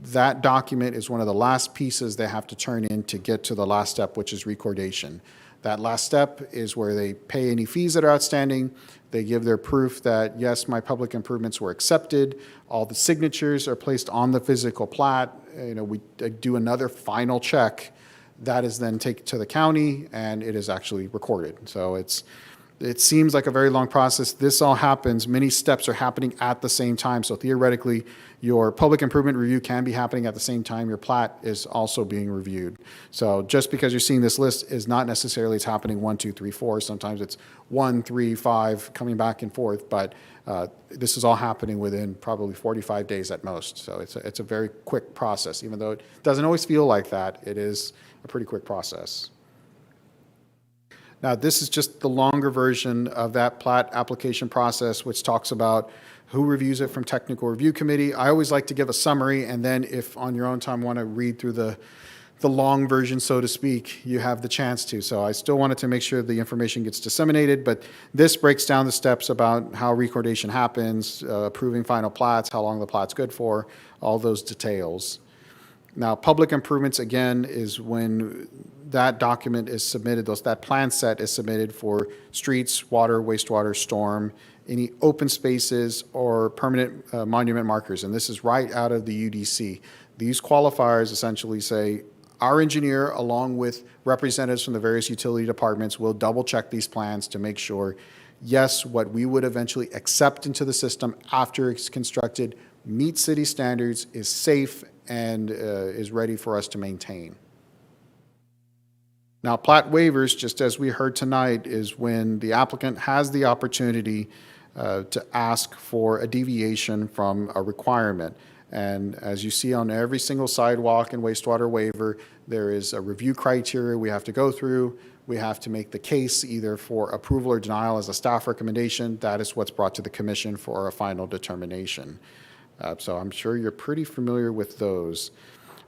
That document is one of the last pieces they have to turn in to get to the last step, which is recordation. That last step is where they pay any fees that are outstanding. They give their proof that, yes, my public improvements were accepted. All the signatures are placed on the physical plat. We do another final check. That is then taken to the county, and it is actually recorded. So it seems like a very long process. This all happens, many steps are happening at the same time. So theoretically, your public improvement review can be happening at the same time your plat is also being reviewed. So just because you're seeing this list is not necessarily it's happening 1, 2, 3, 4. Sometimes it's 1, 3, 5 coming back and forth, but this is all happening within probably 45 days at most. So it's a very quick process, even though it doesn't always feel like that. It is a pretty quick process. Now, this is just the longer version of that plat application process, which talks about who reviews it from technical review committee. I always like to give a summary, and then if on your own time want to read through the long version, so to speak, you have the chance to. So I still wanted to make sure the information gets disseminated, but this breaks down the steps about how recordation happens, approving final plats, how long the plat's good for, all those details. Now, public improvements, again, is when that document is submitted, that plan set is submitted for streets, water, wastewater, storm, any open spaces or permanent monument markers. And this is right out of the UDC. These qualifiers essentially say, our engineer, along with representatives from the various utility departments, will double check these plans to make sure, yes, what we would eventually accept into the system after it's constructed meets city standards, is safe, and is ready for us to maintain. Now, plat waivers, just as we heard tonight, is when the applicant has the opportunity to ask for a deviation from a requirement. And as you see on every single sidewalk and wastewater waiver, there is a review criteria we have to go through. We have to make the case either for approval or denial as a staff recommendation. That is what's brought to the commission for a final determination. So I'm sure you're pretty familiar with those.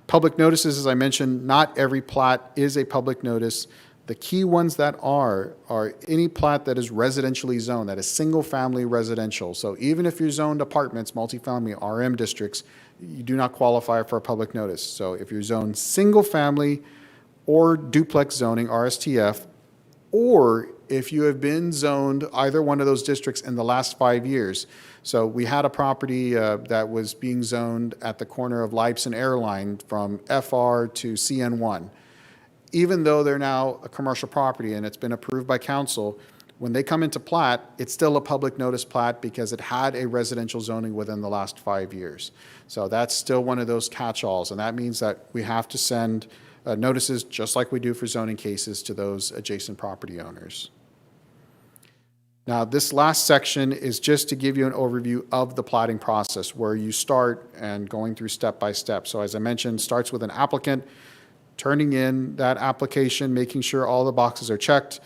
Public notices, as I mentioned, not every plat is a public notice. The key ones that are any plat that is residentially zoned, that is single-family residential. So even if you're zoned apartments, multifamily, RM districts, you do not qualify for a public notice. So if you're zoned single-family or duplex zoning, RSTF, or if you have been zoned either one of those districts in the last 5 years. So we had a property that was being zoned at the corner of Lipes and Airline from FR to CN1. Even though they're now a commercial property and it's been approved by council, when they come into plat, it's still a public notice plat because it had a residential zoning within the last 5 years. So that's still one of those catch-alls, and that means that we have to send notices, just like we do for zoning cases, to those adjacent property owners. Now, this last section is just to give you an overview of the platting process, where you start and going through step by step. So as I mentioned, starts with an applicant turning in that application, making sure all the boxes are checked.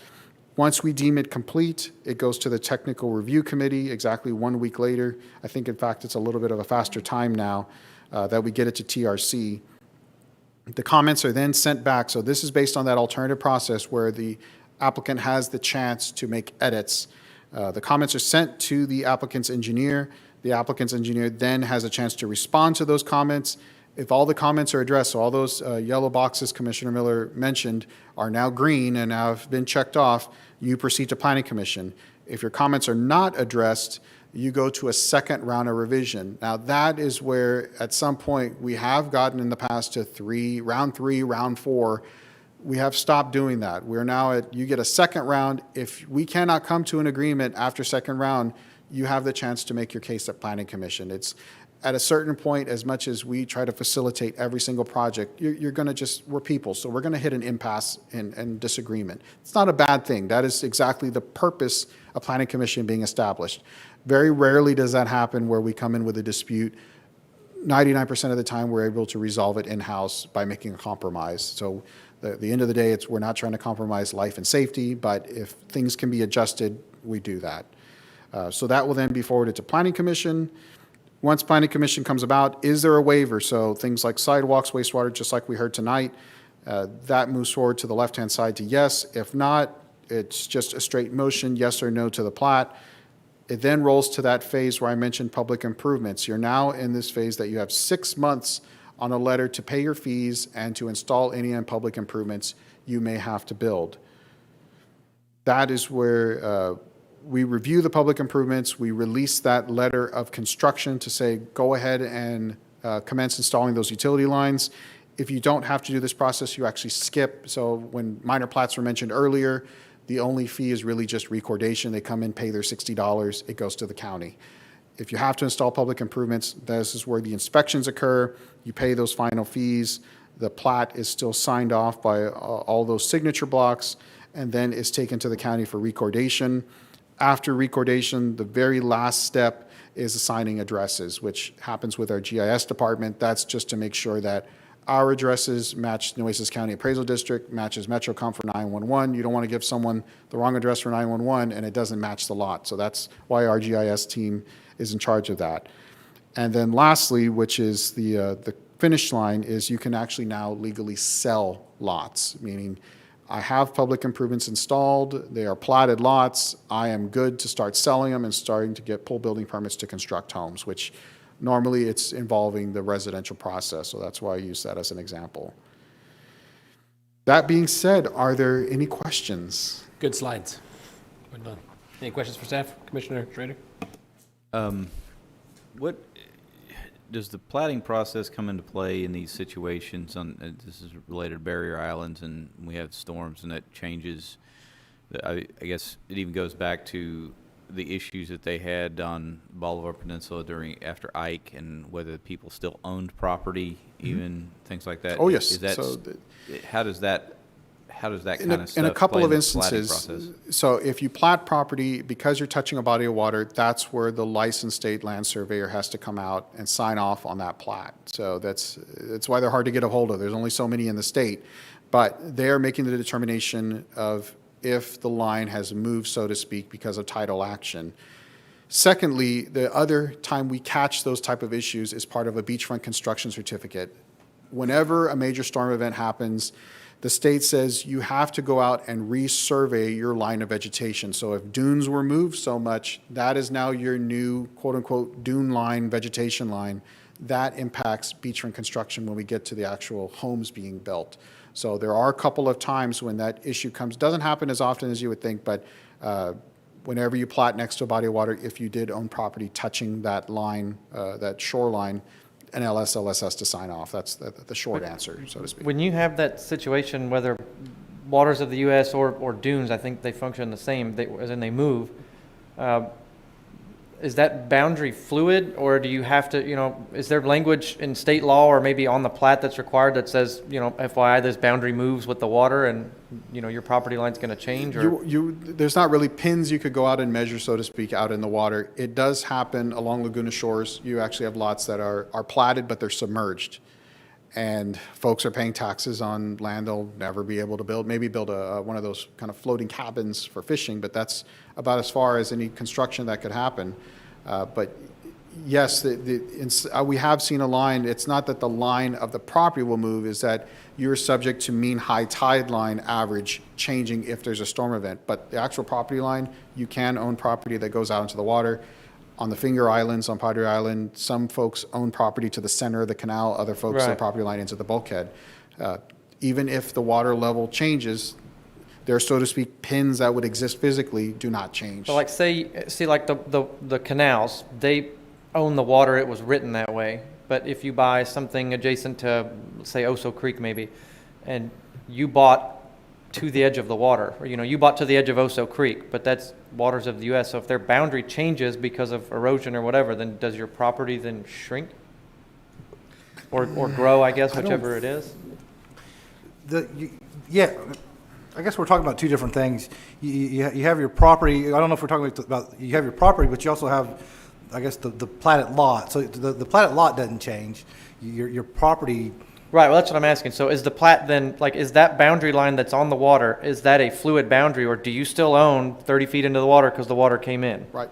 Once we deem it complete, it goes to the technical review committee exactly 1 week later. I think, in fact, it's a little bit of a faster time now that we get it to TRC. The comments are then sent back. So this is based on that alternative process where the applicant has the chance to make edits. The comments are sent to the applicant's engineer. The applicant's engineer then has a chance to respond to those comments. If all the comments are addressed, so all those yellow boxes Commissioner Miller mentioned are now green and have been checked off, you proceed to Planning Commission. If your comments are not addressed, you go to a second round of revision. Now that is where at some point we have gotten in the past to round three, round four. We have stopped doing that. We're now at, you get a second round. If we cannot come to an agreement after second round, you have the chance to make your case at Planning Commission. It's at a certain point, as much as we try to facilitate every single project, you're going to just, we're people, so we're going to hit an impasse and disagreement. It's not a bad thing. That is exactly the purpose of Planning Commission being established. Very rarely does that happen where we come in with a dispute. 99% of the time, we're able to resolve it in-house by making a compromise. So at the end of the day, we're not trying to compromise life and safety, but if things can be adjusted, we do that. So that will then be forwarded to Planning Commission. Once Planning Commission comes about, is there a waiver? So things like sidewalks, wastewater, just like we heard tonight, that moves forward to the left-hand side to yes. If not, it's just a straight motion, yes or no to the plat. It then rolls to that phase where I mentioned public improvements. You're now in this phase that you have 6 months on a letter to pay your fees and to install any public improvements you may have to build. That is where we review the public improvements. We release that letter of construction to say, go ahead and commence installing those utility lines. If you don't have to do this process, you actually skip. So when minor plats were mentioned earlier, the only fee is really just recordation. They come in, pay their $60, it goes to the county. If you have to install public improvements, this is where the inspections occur. You pay those final fees. The plat is still signed off by all those signature blocks and then is taken to the county for recordation. After recordation, the very last step is assigning addresses, which happens with our GIS department. That's just to make sure that our addresses match Nueces County Appraisal District, matches MetroCom for 911. You don't want to give someone the wrong address for 911 and it doesn't match the lot. So that's why our GIS team is in charge of that. And then lastly, which is the finish line, is you can actually now legally sell lots, meaning I have public improvements installed, they are platted lots, I am good to start selling them and starting to get pull building permits to construct homes, which normally it's involving the residential process, so that's why I use that as an example. That being said, are there any questions? Good slides. Well done. Any questions for staff? Commissioner Schrader? What does the platting process come into play in these situations? This is related to barrier islands, and we have storms, and that changes. I guess it even goes back to the issues that they had on Boulevard Peninsula after Ike, and whether people still owned property, even things like that. Oh, yes. Is that, So how does that kind of stuff in a couple play of in the platting instances, process? so if you plat property, because you're touching a body of water, that's where the licensed state land surveyor has to come out and sign off on that plat. So that's why they're hard to get a hold of. There's only so many in the state. But they're making the determination of if the line has moved, so to speak, because of tidal action. Secondly, the other time we catch those type of issues is part of a beachfront construction certificate. Whenever a major storm event happens, the state says you have to go out and resurvey your line of vegetation. So if dunes were moved so much, that is now your new quote-unquote dune line, vegetation line. That impacts beachfront construction when we get to the actual homes being built. So there are a couple of times when that issue comes. Doesn't happen as often as you would think, but whenever you plat next to a body of water, if you did own property touching that line, that shoreline, an LSLS has to sign off. That's the short answer, so to speak. When you have that situation, whether waters of the U.S. or dunes, I think they function the same, as in they move, is that boundary fluid, or do you have to, is there language in state law or maybe on the plat that's required that says, FYI, this boundary moves with the water and, your property line's going to change? Or? There's not really pins you could go out and measure, so to speak, out in the water. It does happen along Laguna shores. You actually have lots that are platted, but they're submerged. And folks are paying taxes on land they'll never be able to build. Maybe build one of those kind of floating cabins for fishing, but that's about as far as any construction that could happen. But yes, we have seen a line. It's not that the line of the property will move, is that you're subject to mean high tide line average changing if there's a storm event. But the actual property line, you can own property that goes out into the water. On the Finger Islands, on Padre Island, some folks own property to the center of the canal, other folks the property line into the bulkhead. Even if the water level changes, there, so to speak, pins that would exist physically do not change. So like like the canals, they own the water, it was written that way. But if you buy something adjacent to, say, Oso Creek maybe, and you bought to the edge of the water, or you bought to the edge of Oso Creek, but that's waters of the U.S. So if their boundary changes because of erosion or whatever, then does your property then shrink? Or grow, I guess, whichever it is? Yeah, I guess we're talking about two different things. You have your property. I don't know if we're talking about you have your property, but you also have, I guess, the platted lot. So the platted lot doesn't change. Your property. Right. Well, that's what I'm asking. So is the plat then, is that boundary line that's on the water, is that a fluid boundary, or do you still own 30 feet into the water because the water came in? Right.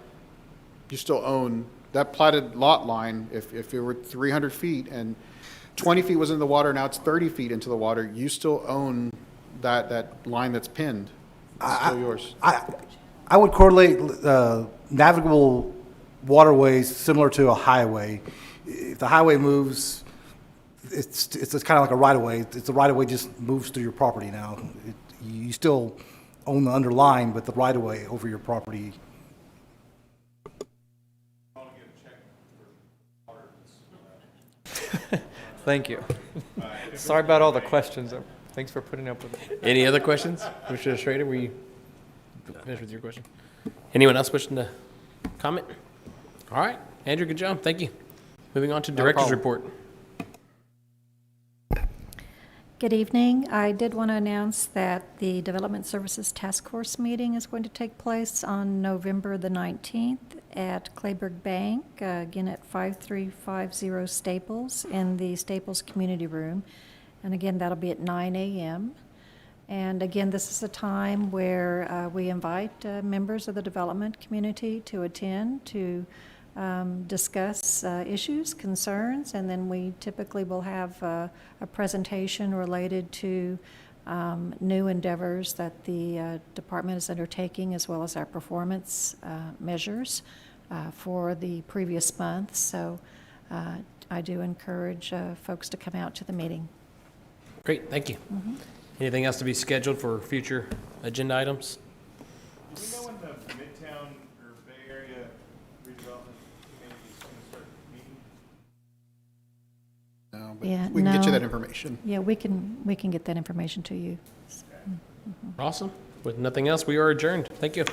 You still own that platted lot line. If it were 300 feet and 20 feet was in the water, now it's 30 feet into the water, you still own that line that's pinned. It's still yours. I would correlate navigable waterways similar to a highway. If the highway moves, it's kind of like a right-of-way. It's a right-of-way just moves through your property now. You still own the underlying, but the right-of-way over your property. Thank you. Sorry about all the questions. Thanks for putting up with it. Any other questions? Commissioner Schrader, were you finished with your question? Anyone else wishing to comment? All right, Andrew, good job. Thank you. Moving on to Director's Report. Good evening. I did want to announce that the Development Services Task Force meeting is going to take place on November the 19th at Clayburgh Bank, again at 5350 Staples in the Staples Community Room. And again, that'll be at 9 a.m. And again, this is a time where we invite members of the development community to attend to discuss issues, concerns, and then we typically will have a presentation related to new endeavors that the department is undertaking, as well as our performance measures for the previous month. So I do encourage folks to come out to the meeting. Great, thank you. Anything else to be scheduled for future agenda items? Do we know when the Midtown or Bay Area redevelopment committee is going to start meeting? No, but Yeah, we can get you no. that information. Yeah, we can get that information to you. Awesome. With nothing else, we are adjourned. Thank you.